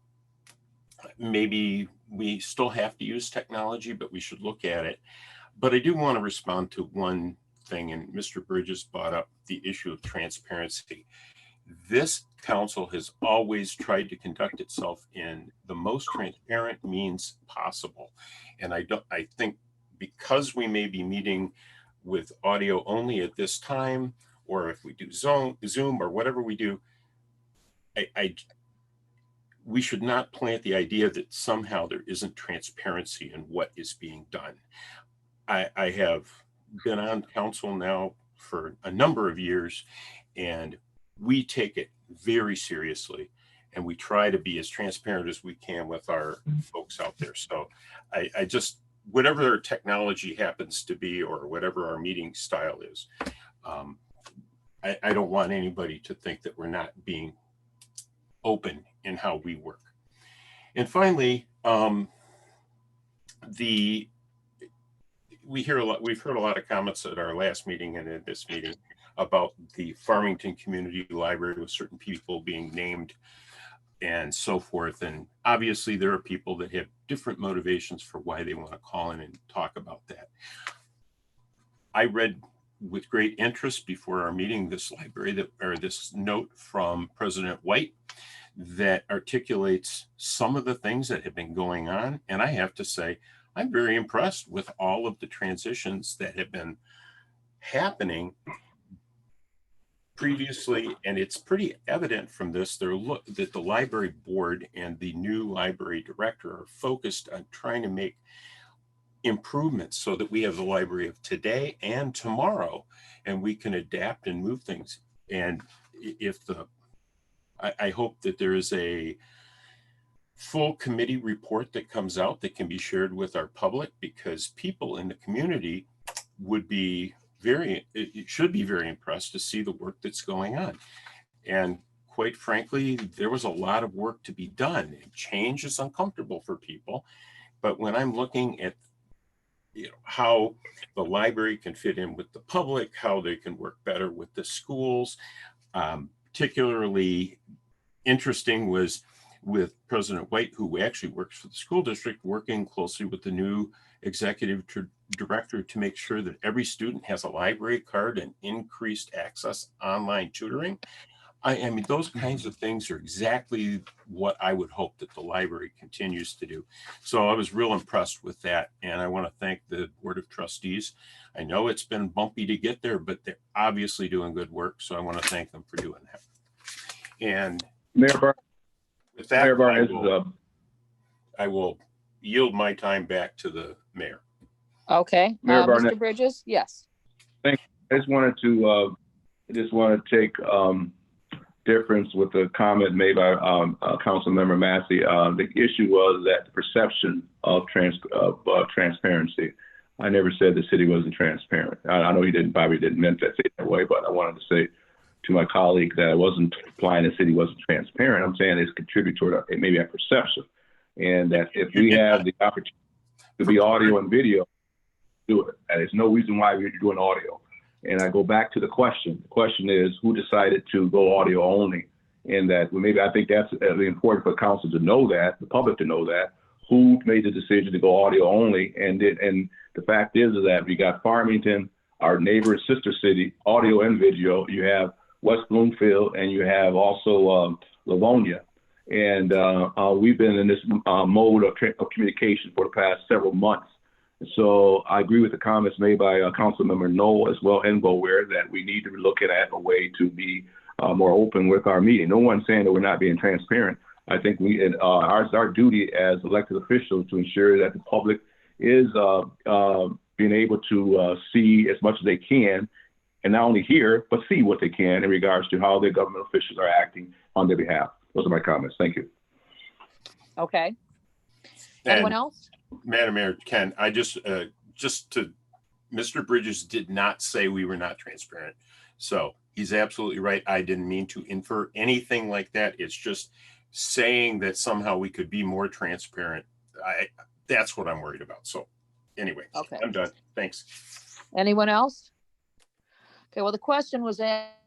maybe we still have to use technology, but we should look at it. But I do want to respond to one thing, and Mr. Bridges brought up the issue of transparency. This council has always tried to conduct itself in the most transparent means possible. And I think because we may be meeting with audio only at this time, or if we do Zoom or whatever we do, we should not plant the idea that somehow there isn't transparency in what is being done. I have been on council now for a number of years, and we take it very seriously, and we try to be as transparent as we can with our folks out there. So I just, whatever our technology happens to be, or whatever our meeting style is, I don't want anybody to think that we're not being open in how we work. And finally, we've heard a lot of comments at our last meeting and at this meeting about the Farmington Community Library, with certain people being named and so forth. And obviously there are people that have different motivations for why they want to call in and talk about that. I read with great interest before our meeting this this note from President White that articulates some of the things that have been going on. And I have to say, I'm very impressed with all of the transitions that have been happening previously. And it's pretty evident from this that the library board and the new library director are focused on trying to make improvements so that we have the library of today and tomorrow, and we can adapt and move things. And I hope that there is a full committee report that comes out that can be shared with our public, because people in the community should be very impressed to see the work that's going on. And quite frankly, there was a lot of work to be done. Change is uncomfortable for people, but when I'm looking at how the library can fit in with the public, how they can work better with the schools, particularly interesting was with President White, who actually works for the school district, working closely with the new executive director to make sure that every student has a library card and increased access online tutoring. I mean, those kinds of things are exactly what I would hope that the library continues to do. So I was real impressed with that. And I want to thank the Board of Trustees. I know it's been bumpy to get there, but they're obviously doing good work. So I want to thank them for doing that. And Mayor with that, Mayor Barnett, I will yield my time back to the mayor. Okay, Mayor Barnett. Mr. Bridges, yes. Thank you. I just wanted to take difference with the comment made by Council Member Massey. The issue was that the perception of transparency. I never said the city wasn't transparent. I know he probably didn't meant to say it that way, but I wanted to say to my colleague that I wasn't implying the city wasn't transparent. I'm saying it's contributory to maybe a perception, and that if we have the opportunity to be audio and video, do it. And there's no reason why we're doing audio. And I go back to the question. The question is, who decided to go audio only? And that maybe I think that's important for council to know that, the public to know that, who made the decision to go audio only. And the fact is that we got Farmington, our neighbor and sister city, audio and video. You have West Bloomfield, and you have also Livonia. And we've been in this mode of communication for the past several months. So I agree with the comments made by Councilmember Knol as well and Boleware that we need to be looking at a way to be more open with our meeting. No one's saying that we're not being transparent. I think our duty as elected officials to ensure that the public is being able to see as much as they can, and not only hear, but see what they can in regards to how their government officials are acting on their behalf. Those are my comments. Thank you. Okay. Anyone And else? Madam Mayor, Ken, I just Mr. Bridges did not say we were not transparent. So he's absolutely right. I didn't mean to infer anything like that. It's just saying that somehow we could be more transparent. That's what I'm worried about. So anyway, Okay. I'm done. Thanks. Anyone else? Okay, well, the question was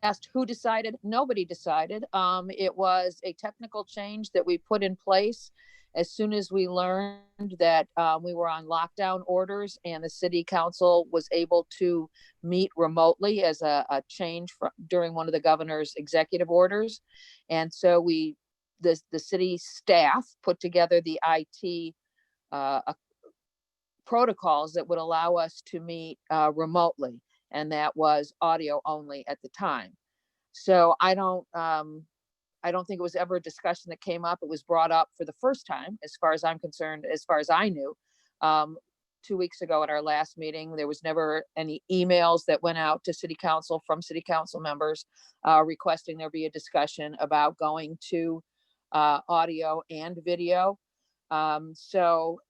asked, who decided? Nobody decided. It was a technical change that we put in place as soon as we learned that we were on lockdown orders and the city council was able to meet remotely as a change during one of the governor's executive orders. And so the city staff put together the IT protocols that would allow us to meet remotely. And that was audio only at the time. So I don't think it was ever a discussion that came up. It was brought up for the first time, as far as I'm concerned, as far as I knew. 2 weeks ago at our last meeting, there was never any emails that went out to city council from city council members requesting there be a discussion about going to audio and video. So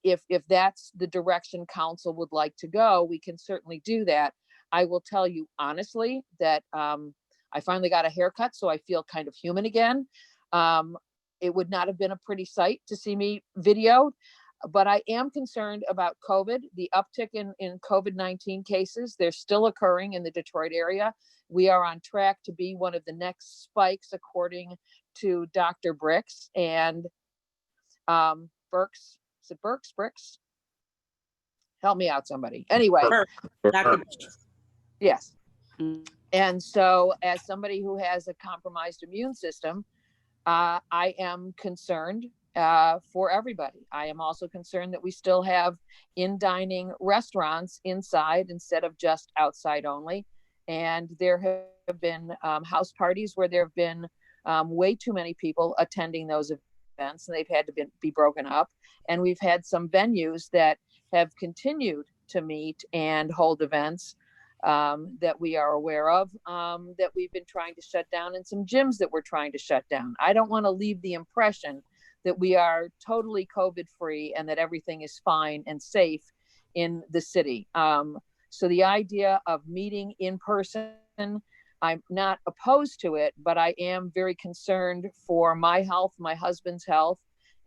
if that's the direction council would like to go, we can certainly do that. I will tell you honestly that I finally got a haircut, so I feel kind of human again. It would not have been a pretty sight to see me videoed, but I am concerned about COVID, the uptick in COVID-19 cases. They're still occurring in the Detroit area. We are on track to be one of the next spikes, according to Dr. Bricks and Burks. Is it Burks? Bricks? Help me out, somebody. Anyway. Dr. Yes. And so as somebody who has a compromised immune system, I am concerned for everybody. I am also concerned that we still have in-dining restaurants inside instead of just outside only. And there have been house parties where there have been way too many people attending those events, and they've had to be broken up. And we've had some venues that have continued to meet and hold events that we are aware of, that we've been trying to shut down, and some gyms that we're trying to shut down. I don't want to leave the impression that we are totally COVID free and that everything is fine and safe in the city. So the idea of meeting in person, I'm not opposed to it, but I am very concerned for my health, my husband's health,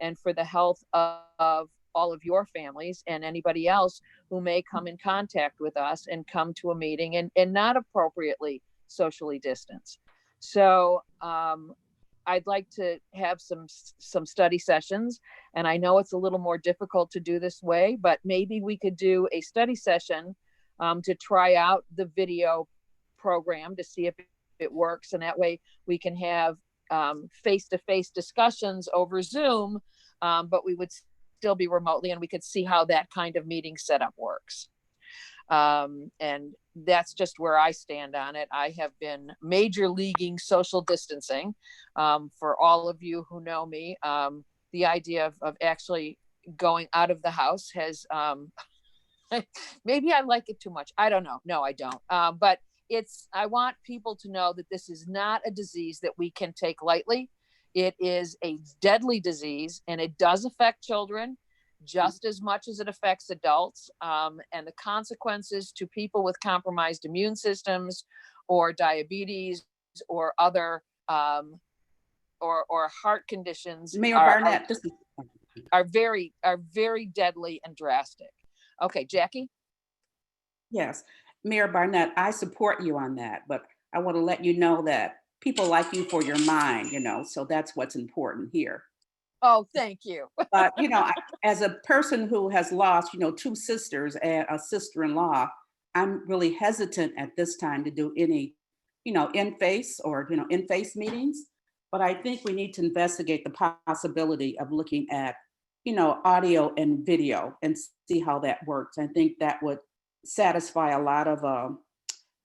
and for the health of all of your families and anybody else who may come in contact with us and come to a meeting and not appropriately socially distance. So I'd like to have some study sessions, and I know it's a little more difficult to do this way, but maybe we could do a study session to try out the video program to see if it works, and that way we can have face-to-face discussions over Zoom, but we would still be remotely, and we could see how that kind of meeting setup works. And that's just where I stand on it. I have been major leaguing social distancing. For all of you who know me, the idea of actually going out of the house has, maybe I like it too much. I don't know. No, I don't. But I want people to know that this is not a disease that we can take lightly. It is a deadly disease, and it does affect children just as much as it affects adults. And the consequences to people with compromised immune systems or diabetes or other or heart conditions Mayor Barnett, are very deadly and drastic. Okay, Jackie? Yes, Mayor Barnett, I support you on that, but I want to let you know that people like you for your mind, so that's what's important here. Oh, thank you. But, as a person who has lost, 2 sisters and a sister-in-law, I'm really hesitant at this time to do any, in-face or, in-face meetings. But I think we need to investigate the possibility of looking at, audio and video and see how that works. I think that would satisfy a lot of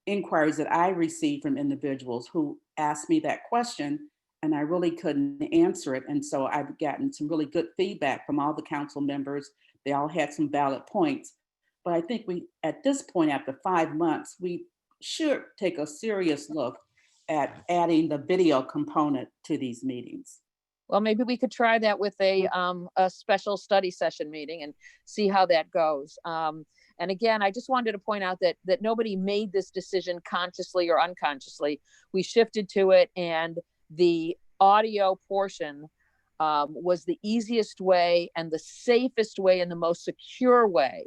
inquiries that I received from individuals who asked me that question, and I really couldn't answer it. And so I've gotten some really good feedback from all the council members. They all had some valid points. But I think at this point, after 5 months, we should take a serious look at adding the video component to these meetings. Well, maybe we could try that with a special study session meeting and see how that goes. And again, I just wanted to point out that nobody made this decision consciously or unconsciously. We shifted to it, and the audio portion was the easiest way and the safest way and the most secure way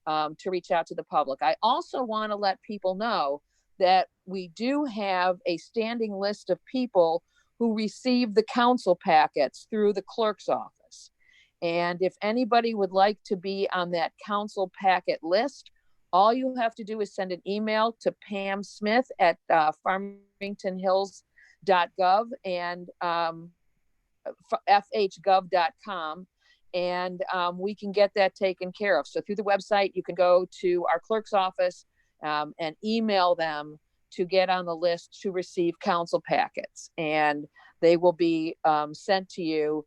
to reach out to the public. I also want to let people know that we do have a standing list of people who receive the council packets through the clerk's office. And if anybody would like to be on that council packet list, all you have to do is send an email to Pam Smith at farmingtonhills.gov and fhgov.com, and we can get that taken care of. So through the website, you can go to our clerk's office and email them to get on the list to receive council packets, and they will be sent to you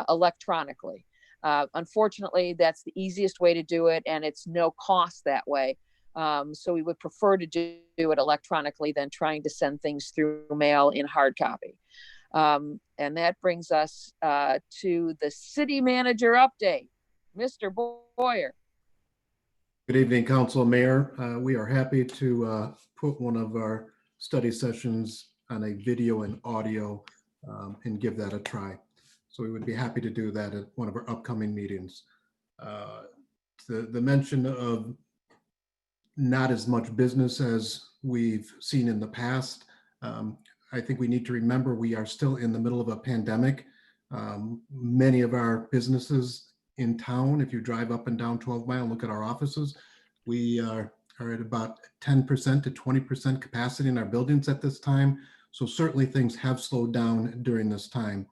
electronically. Unfortunately, that's the easiest way to do it, and it's no cost that way. So we would prefer to do it electronically than trying to send things through mail in hard copy. And that brings us to the city manager update. Mr. Boyer. Good evening, Council, Mayor. We are happy to put one of our study sessions on a video and audio and give that a try. So we would be happy to do that at one of our upcoming meetings. The mention of not as much business as we've seen in the past. I think we need to remember we are still in the middle of a pandemic. Many of our businesses in town, if you drive up and down 12 Mile and look at our offices, we are at about 10% to 20% capacity in our buildings at this time. So certainly things have slowed down during this time.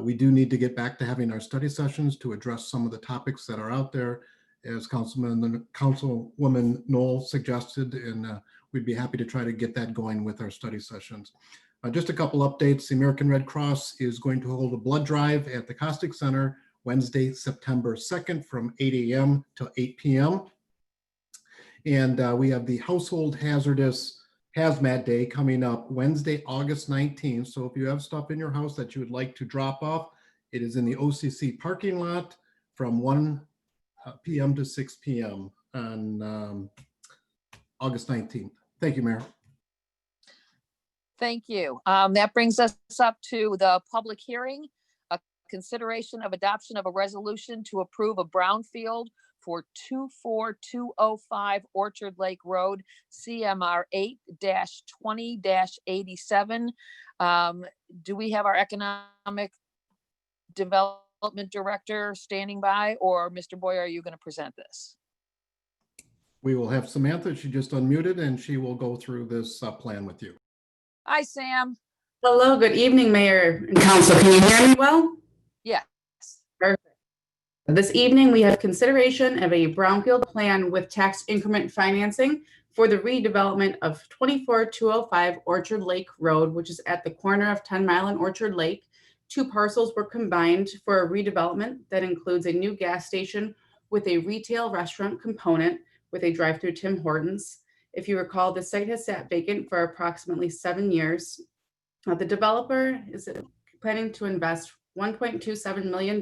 We do need to get back to having our study sessions to address some of the topics that are out there, as Councilwoman Knol suggested, and we'd be happy to try to get that going with our study sessions. Just a couple updates. The American Red Cross is going to hold a blood drive at the Caustic Center Wednesday, September 2nd from 8 a.m. to 8 p.m. And we have the Household Hazardous Hazmat Day coming up Wednesday, August 19th. So if you have stuff in your house that you would like to drop off, it is in the OCC parking lot from 1 p.m. to 6 p.m. on August 19th. Thank you, Mayor. Thank you. That brings us up to the public hearing, a consideration of adoption of a resolution to approve a brownfield for 24205 Orchard Lake Road, CMR 8-20-87. Do we have our economic development director standing by, or Mr. Boyer, are you going to present this? We will have Samantha. She just unmuted and she will go through this plan with you. Hi, Sam. Hello, good evening, Mayor and Council. Can you hear me well? Yes. Perfect. This evening, we have consideration of a brownfield plan with tax increment financing for the redevelopment of 24205 Orchard Lake Road, which is at the corner of 10 Mile and Orchard Lake. Two parcels were combined for a redevelopment that includes a new gas station with a retail restaurant component with a drive-through Tim Hortons. If you recall, the site has sat vacant for approximately 7 years. The developer is planning to invest $1.27 million,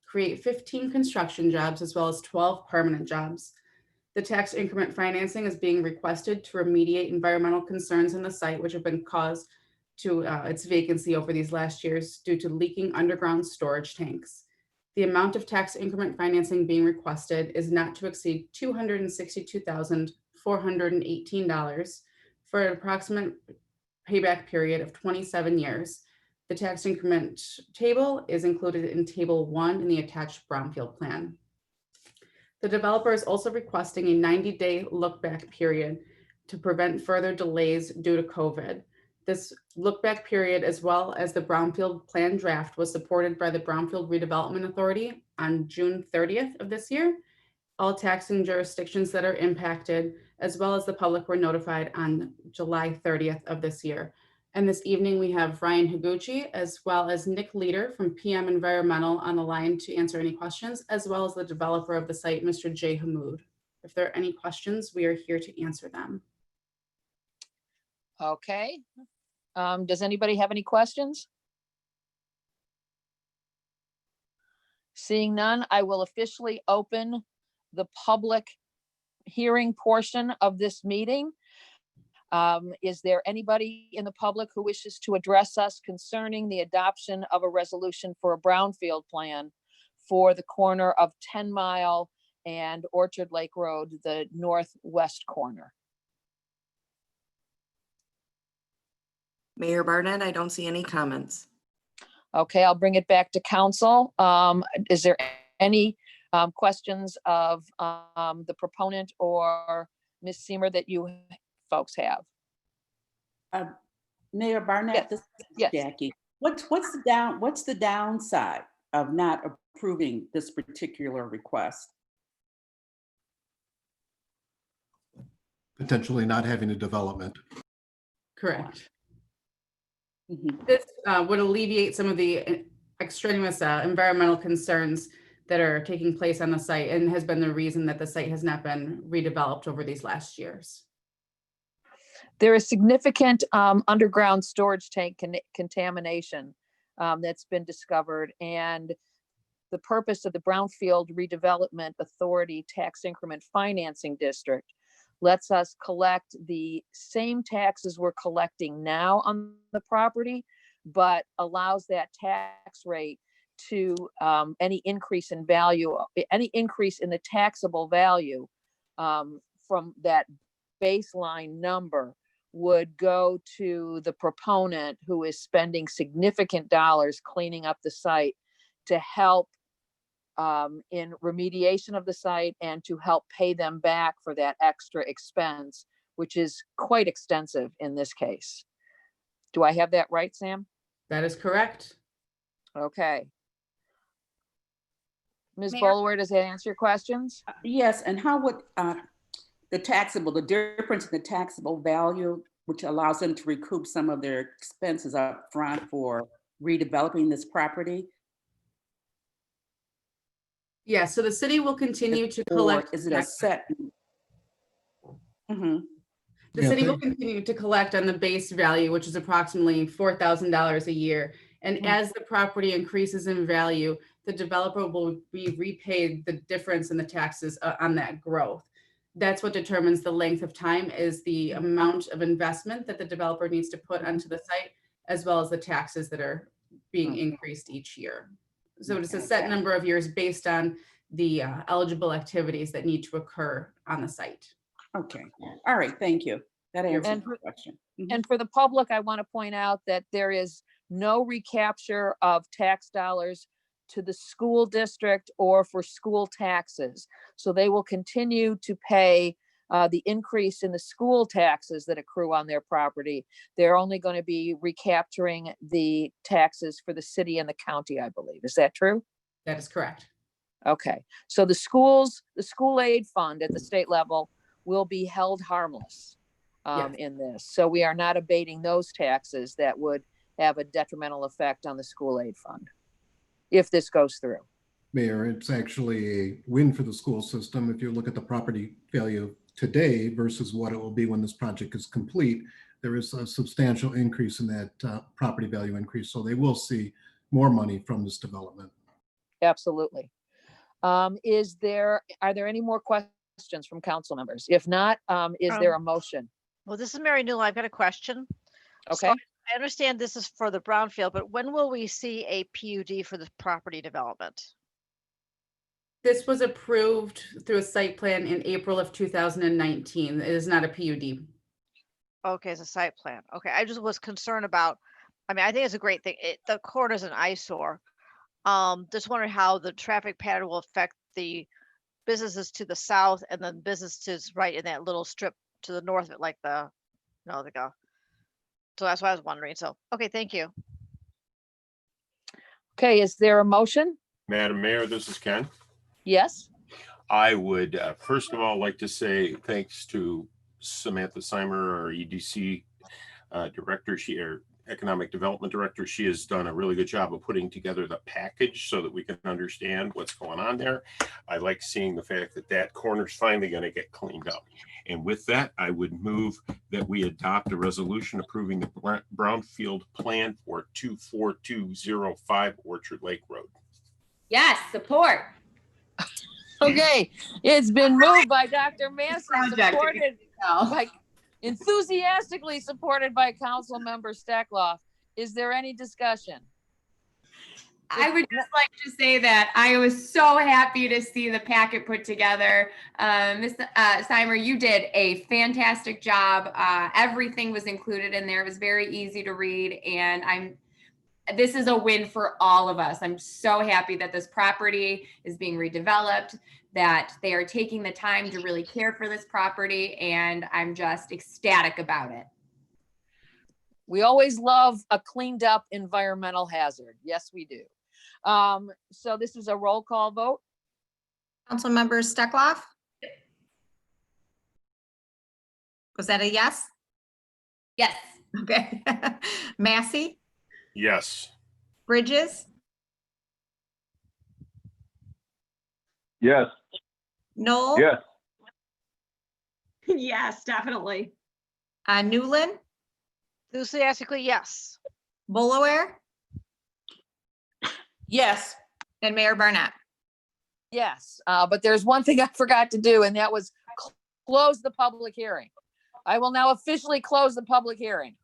create 15 construction jobs, as well as 12 permanent jobs. The tax increment financing is being requested to remediate environmental concerns in the site, which have been caused to its vacancy over these last years due to leaking underground storage tanks. The amount of tax increment financing being requested is not to exceed $262,418 for an approximate payback period of 27 years. The tax increment table is included in Table 1 in the attached brownfield plan. The developer is also requesting a 90-day look-back period to prevent further delays due to COVID. This look back period, as well as the Brownfield Plan draft, was supported by the Brownfield Redevelopment Authority on June 30th of this year. All taxing jurisdictions that are impacted, as well as the public, were notified on July 30th of this year. And this evening we have Ryan Higuchi, as well as Nick Leader from PM Environmental on the line to answer any questions, as well as the developer of the site, Mr. Jay Hamoud. If there are any questions, we are here to answer them. Okay. Does anybody have any questions? Seeing none, I will officially open the public hearing portion of this meeting. Is there anybody in the public who wishes to address us concerning the adoption of a resolution for a brownfield plan for the corner of 10 Mile and Orchard Lake Road, the northwest corner? Mayor Barnett, I don't see any comments. Okay, I'll bring it back to council. Is there any questions of the proponent or Ms. Seamer that you folks have? Mayor Barnett, this is Jackie. What's the downside of not approving this particular request? Potentially not having a development. Correct. This would alleviate some of the extraneous environmental concerns that are taking place on the site, and has been the reason that the site has not been redeveloped over these last years. There is significant underground storage tank contamination that's been discovered, and the purpose of the Brownfield Redevelopment Authority Tax Increment Financing District lets us collect the same taxes we're collecting now on the property, but allows that tax rate to any increase in value, any increase in the taxable value from that baseline number would go to the proponent, who is spending significant dollars cleaning up the site to help in remediation of the site and to help pay them back for that extra expense, which is quite extensive in this case. Do I have that right, Sam? That is correct. Okay. Ms. Mayor? Boleware, does that answer your questions? Yes, and how would the difference in the taxable value, which allows them to recoup some of their expenses up front for redeveloping this property? Yeah, so the city will continue to Or collect. is it a set? The city will continue to collect on the base value, which is approximately $4,000 a year. And as the property increases in value, the developer will be repaid the difference in the taxes on that growth. That's what determines the length of time, is the amount of investment that the developer needs to put onto the site, as well as the taxes that are being increased each year. So it's a set number of years based on the eligible activities that need to occur on the site. Okay, all right, thank you. That answers the question. And for the public, I want to point out that there is no recapture of tax dollars to the school district or for school taxes. So they will continue to pay the increase in the school taxes that accrue on their property. They're only going to be recapturing the taxes for the city and the county, I believe. Is that true? That is correct. Okay, so the school aid fund at the state level will be held harmless in this. So we are not abating those taxes that would have a detrimental effect on the school aid fund if this goes through. Mayor, it's actually a win for the school system. If you look at the property value today versus what it will be when this project is complete, there is a substantial increase in that property value increase. So they will see more money from this development. Absolutely. Are there any more questions from council members? If not, is there a motion? Well, this is Mary Newlin. I've got a question. Okay. So I understand this is for the brownfield, but when will we see a PUD for the property development? This was approved through a site plan in April of 2019. It is not a PUD. Okay, it's a site plan. Okay, I just was concerned about, I mean, I think it's a great thing. The corner is an eyesore. Just wondering how the traffic pattern will affect the businesses to the south and then businesses right in that little strip to the north of it, like the, like a So that's what I was wondering. So, okay, thank you. Okay, is there a motion? Madam Mayor, this is Ken. Yes? I would, first of all, like to say thanks to Samantha Steimer, our EDC director, or Economic Development Director. She has done a really good job of putting together the package so that we can understand what's going on there. I like seeing the fact that that corner's finally going to get cleaned up. And with that, I would move that we adopt a resolution approving the brownfield plan for 24205 Orchard Lake Road. Yes, support. Okay, it's been moved by Dr. Massey, Project. supported by, enthusiastically supported by Council Member Steckloff. Is there any discussion? I would just like to say that I was so happy to see the packet put together. Ms. Steimer, you did a fantastic job. Everything was included in there. It was very easy to read, and this is a win for all of us. I'm so happy that this property is being redeveloped, that they are taking the time to really care for this property, and I'm just ecstatic about it. We always love a cleaned up environmental hazard. Yes, we do. So this is a roll call vote. Councilmember Steckloff? Was that a yes? Yes. Okay. Massey? Yes. Bridges? Yes. Knol? Yes. Yes, definitely. Newlin? Enthusiastically, yes. Boleware? Yes. And Mayor Barnett? Yes, but there's one thing I forgot to do, and that was close the public hearing. I will now officially close the public hearing.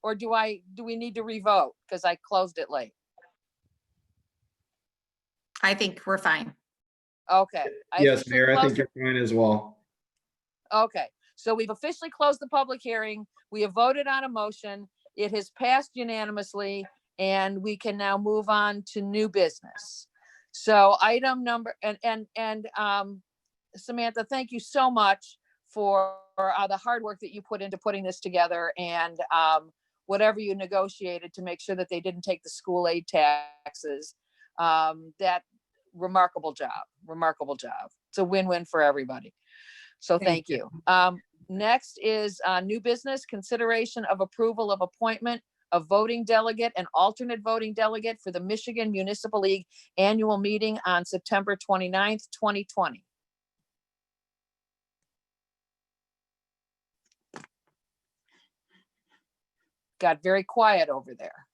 Or do we need to revote because I closed it late? I think we're fine. Okay. Yes, Mayor, I think you're fine as well. Okay, so we've officially closed the public hearing. We have voted on a motion. It has passed unanimously, and we can now move on to new business. So item number, and Samantha, thank you so much for the hard work that you put into putting this together, and whatever you negotiated to make sure that they didn't take the school aid taxes. That remarkable job. It's a win-win for everybody. So thank you. Next is new business, consideration of approval of appointment of voting delegate and alternate voting delegate for the Michigan Municipal League annual meeting on September 29th, 2020. Got very quiet over there.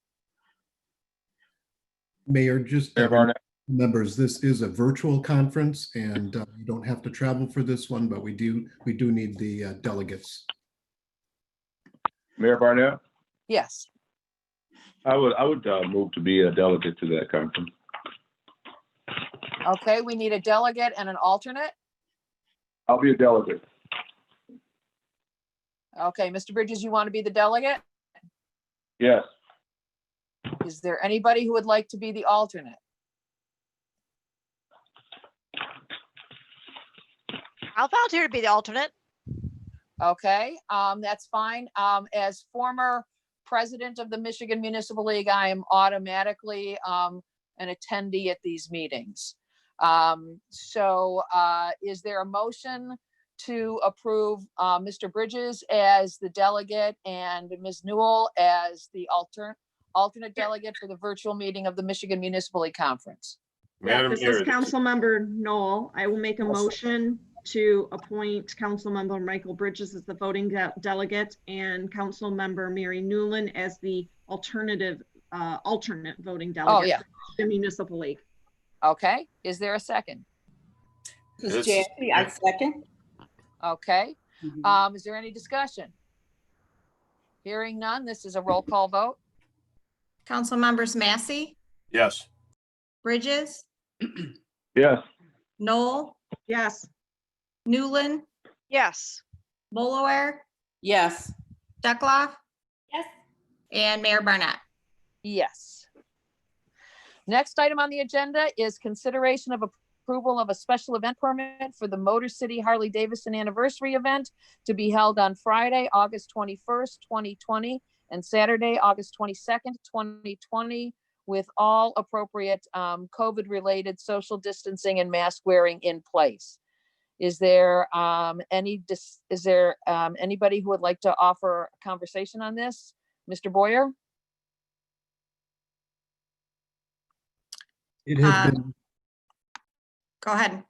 Mayor, just Mayor Barnett. members, this is a virtual conference, and you don't have to travel for this one, but we do need the delegates. Mayor Barnett? Yes. I would move to be a delegate to that conference. Okay, we need a delegate and an alternate. I'll be a delegate. Okay, Mr. Bridges, you want to be the delegate? Yes. Is there anybody who would like to be the alternate? I'll volunteer to be the alternate. Okay, that's fine. As former president of the Michigan Municipal League, I am automatically an attendee at these meetings. Is there a motion to approve Mr. Bridges as the delegate and Ms. Newell as the alternate delegate for the virtual meeting of the Michigan Municipal League Conference? This is Councilmember Knol. I will make a motion to appoint Councilmember Michael Bridges as the voting delegate and Councilmember Mary Newlin as the alternate voting delegate. Oh, yeah. For the Municipal League. Okay, is there a second? This is Jackie, I second. Okay, is there any discussion? Hearing none, this is a roll call vote. Council members Massey? Yes. Bridges? Yes. Knol? Yes. Newlin? Yes. Boleware? Yes. Steckloff? Yes. And Mayor Barnett? Yes. Next item on the agenda is consideration of approval of a special event permit for the Motor City Harley Davidson anniversary event to be held on Friday, August 21st, 2020 and Saturday, August 22nd, 2020, with all appropriate COVID-related social distancing and mask wearing in place. Is there anybody who would like to offer a conversation on this? Mr. Boyer? It has been, Go ahead.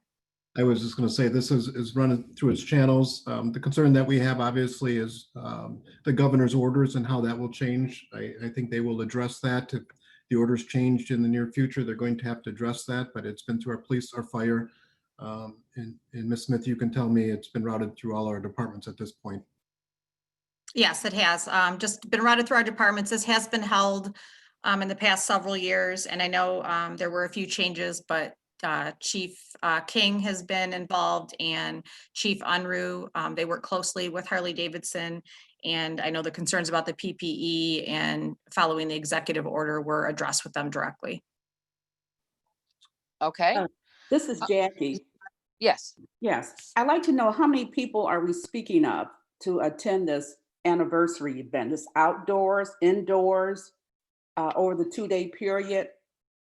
I was just going to say, this is running through its channels. The concern that we have obviously is the governor's orders and how that will change. I think they will address that. If the orders changed in the near future, they're going to have to address that, but it's been through our police, our fire. And Ms. Smith, you can tell me it's been routed through all our departments at this point. Yes, it has. Just been routed through our departments. This has been held in the past several years. And I know there were a few changes, but Chief King has been involved and Chief Unruh. They work closely with Harley Davidson. And I know the concerns about the PPE and following the executive order were addressed with them directly. Okay. This is Jackie. Yes. Yes. I'd like to know how many people are we speaking of to attend this anniversary event? This outdoors, indoors, over the 2-day period?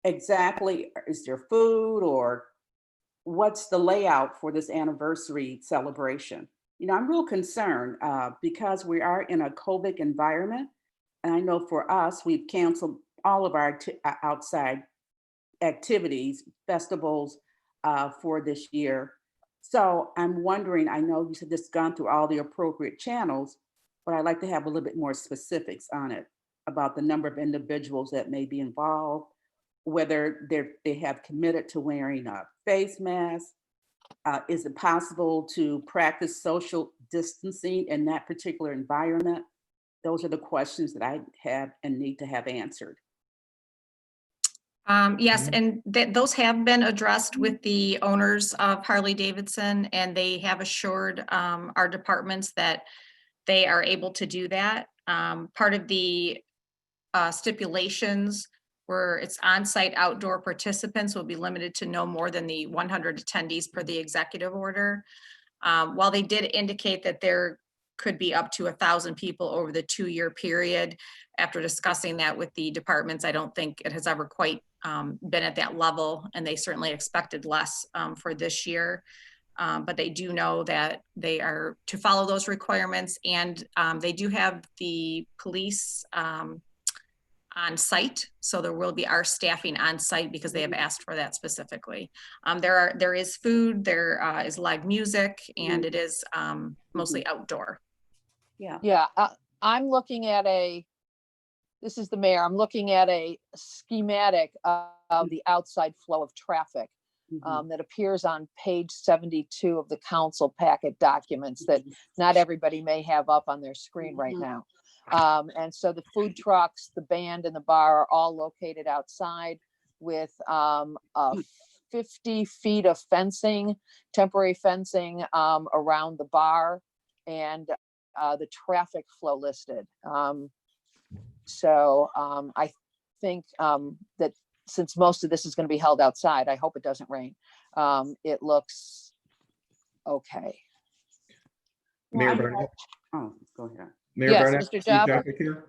Exactly, is there food or what's the layout for this anniversary celebration? You know, I'm real concerned because we are in a COVID environment. And I know for us, we've canceled all of our outside activities, festivals for this year. So I'm wondering, I know you said this has gone through all the appropriate channels, but I'd like to have a little bit more specifics on it about the number of individuals that may be involved, whether they have committed to wearing a face mask. Is it possible to practice social distancing in that particular environment? Those are the questions that I have and need to have answered. Yes, and those have been addressed with the owners of Harley Davidson, and they have assured our departments that they are able to do that. Part of the stipulations where it's on-site outdoor participants will be limited to no more than the 100 attendees per the executive order. While they did indicate that there could be up to 1,000 people over the 2-year period, after discussing that with the departments, I don't think it has ever quite been at that level, and they certainly expected less for this year. But they do know that they are to follow those requirements, and they do have the police on site. So there will be our staffing on site because they have asked for that specifically. There is food, there is live music, and it is mostly outdoor. Yeah. Yeah, I'm looking at this is the mayor, I'm looking at a schematic of the outside flow of traffic that appears on page 72 of the council packet documents that not everybody may have up on their screen right now. And so the food trucks, the band and the bar are all located outside with 50 feet of fencing, temporary fencing around the bar, and the traffic flow listed. So I think that since most of this is going to be held outside, I hope it doesn't rain. It looks okay. Mayor Barnett. Oh, go ahead. Mayor Yes, Barnett, Mr. Chief Jobber. Justice here.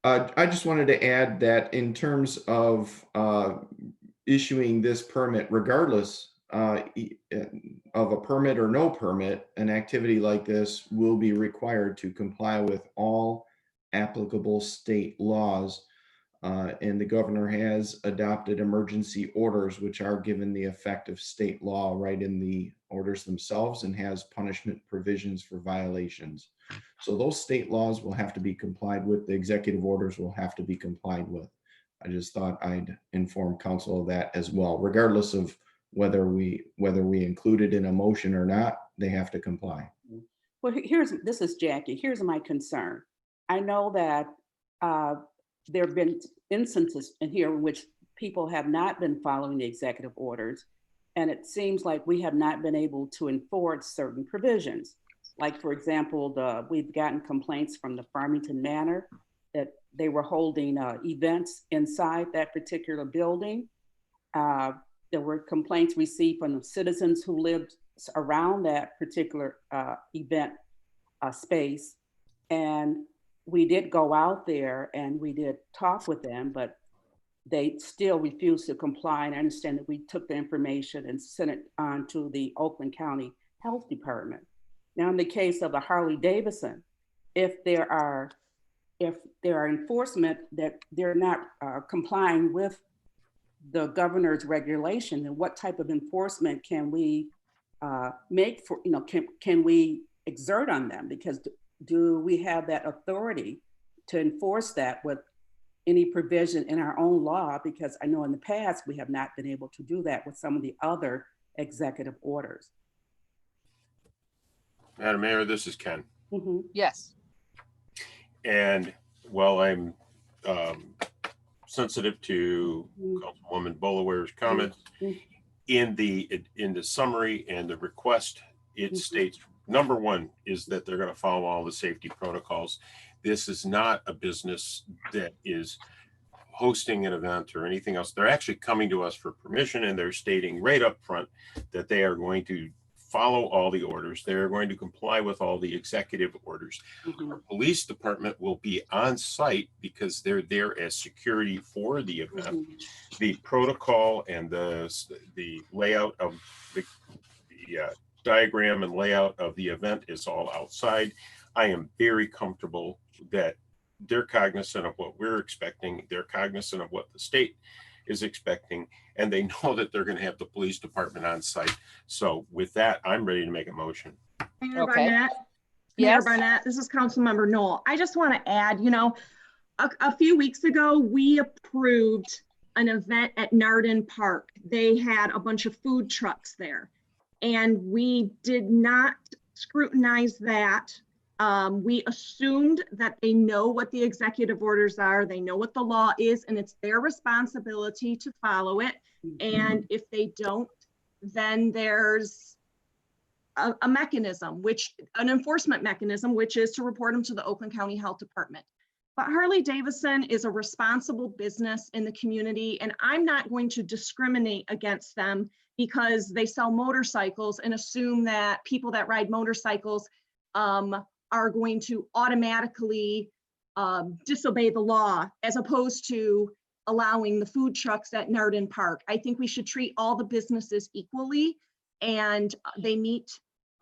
I just wanted to add that in terms of issuing this permit, regardless of a permit or no permit, an activity like this will be required to comply with all applicable state laws. And the governor has adopted emergency orders, which are given the effect of state law right in the orders themselves, and has punishment provisions for violations. So those state laws will have to be complied with. The executive orders will have to be complied with. I just thought I'd inform council of that as well, regardless of whether we include it in a motion or not, they have to comply. Well, this is Jackie. Here's my concern. I know that there have been instances in here in which people have not been following the executive orders, and it seems like we have not been able to enforce certain provisions. Like, for example, we've gotten complaints from the Farmington Manor that they were holding events inside that particular building. There were complaints received from the citizens who lived around that particular event space. And we did go out there and we did talk with them, but they still refused to comply. And I understand that we took the information and sent it on to the Oakland County Health Department. Now, in the case of the Harley Davidson, if there are enforcement that they're not complying with the governor's regulation, then what type of enforcement can we make for, can we exert on them? Because do we have that authority to enforce that with any provision in our own law? Because I know in the past, we have not been able to do that with some of the other executive orders. Madam Mayor, this is Ken. Mm-hmm. Yes. And while I'm sensitive to Councilwoman Boleware's comments, in the summary and the request, it states, number one is that they're going to follow all the safety protocols. This is not a business that is hosting an event or anything else. They're actually coming to us for permission, and they're stating right up front that they are going to follow all the orders. They're going to comply with all the executive orders. Our police department will be on site because they're there as security for the event. The protocol and the layout of the diagram and layout of the event is all outside. I am very comfortable that they're cognizant of what we're expecting. They're cognizant of what the state is expecting, and they know that they're going to have the police department on site. So with that, I'm ready to make a motion. Mayor Barnett, Mayor Barnett, this is Councilmember Knol. I just want to add, a few weeks ago, we approved an event at Nardin Park. They had a bunch of food trucks there, and we did not scrutinize that. We assumed that they know what the executive orders are, they know what the law is, and it's their responsibility to follow it. And if they don't, then there's a mechanism, an enforcement mechanism, which is to report them to the Oakland County Health Department. But Harley Davidson is a responsible business in the community, and I'm not going to discriminate against them because they sell motorcycles and assume that people that ride motorcycles are going to automatically disobey the law, as opposed to allowing the food trucks at Nardin Park. I think we should treat all the businesses equally, and they meet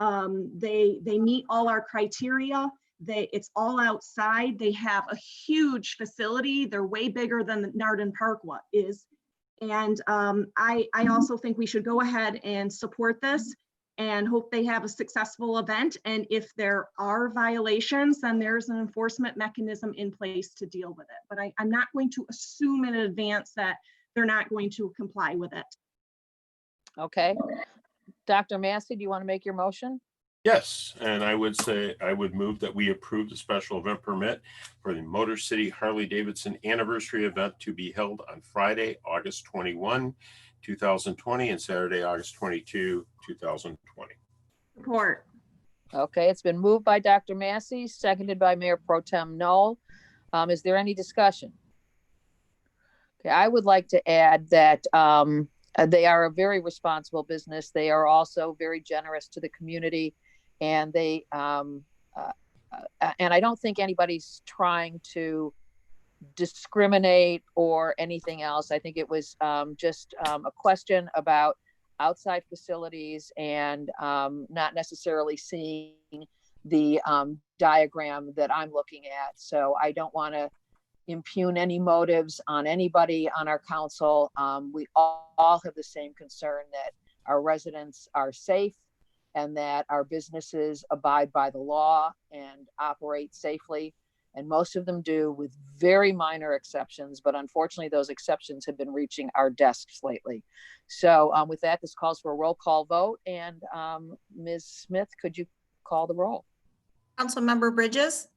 all our criteria. It's all outside. They have a huge facility. They're way bigger than the Nardin Park is. And I also think we should go ahead and support this and hope they have a successful event. And if there are violations, then there's an enforcement mechanism in place to deal with it. But I'm not going to assume in advance that they're not going to comply with it. Okay. Dr. Massey, do you want to make your motion? Yes, and I would move that we approve the special event permit for the Motor City Harley Davidson anniversary event to be held on Friday, August 21, 2020, and Saturday, August 22, 2020. Support. Okay, it's been moved by Dr. Massey, seconded by Mayor Pro Tem Knol. Is there any discussion? Okay, I would like to add that they are a very responsible business. They are also very generous to the community, and they and I don't think anybody's trying to discriminate or anything else. I think it was just a question about outside facilities and not necessarily seeing the diagram that I'm looking at. So I don't want to impugn any motives on anybody on our council. We all have the same concern that our residents are safe and that our businesses abide by the law and operate safely. And most of them do, with very minor exceptions, but unfortunately those exceptions have been reaching our desks lately. So with that, this calls for a roll call vote. And Ms. Smith, could you call the roll? Councilmember Bridges?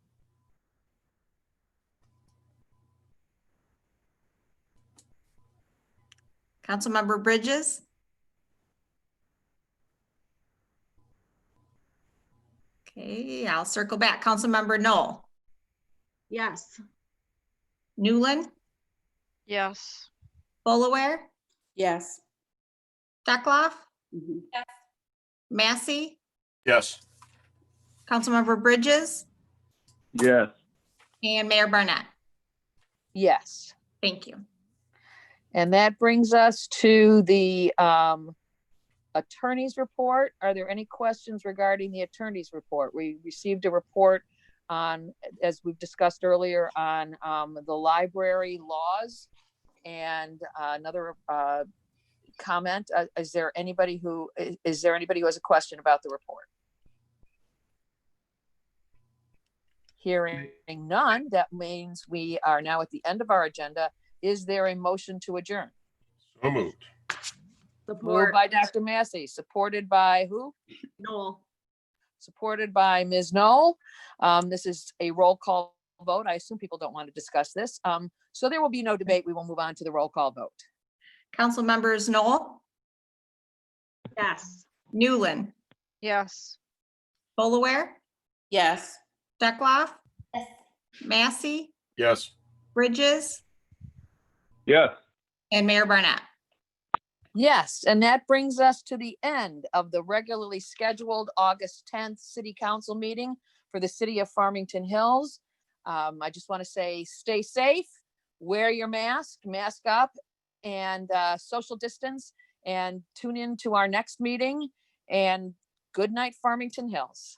Councilmember Bridges? Okay, I'll circle back. Councilmember Knol? Yes. Newlin? Yes. Boleware? Yes. Steckloff? Yes. Massey? Yes. Councilmember Bridges? Yes. And Mayor Barnett. Yes. Thank you. And that brings us to the attorney's report. Are there any questions regarding the attorney's report? We received a report on, as we've discussed earlier, on the library laws. And another comment, is there anybody who has a question about the report? Hearing none, that means we are now at the end of our agenda. Is there a motion to adjourn? So moved. Moved by Dr. Massey, supported by who? Knol. Supported by Ms. Knol. This is a roll call vote. I assume people don't want to discuss this. So there will be no debate. We will move on to the roll call vote. Council members Knol, Yes. Newlin, Yes. Boleware, Yes. Steckloff, Massey, Yes. Bridges, Yes. and Mayor Barnett. Yes, and that brings us to the end of the regularly scheduled August 10th City Council meeting for the city of Farmington Hills. I just want to say, stay safe, wear your mask up, and social distance, and tune in to our next meeting. And good night, Farmington Hills.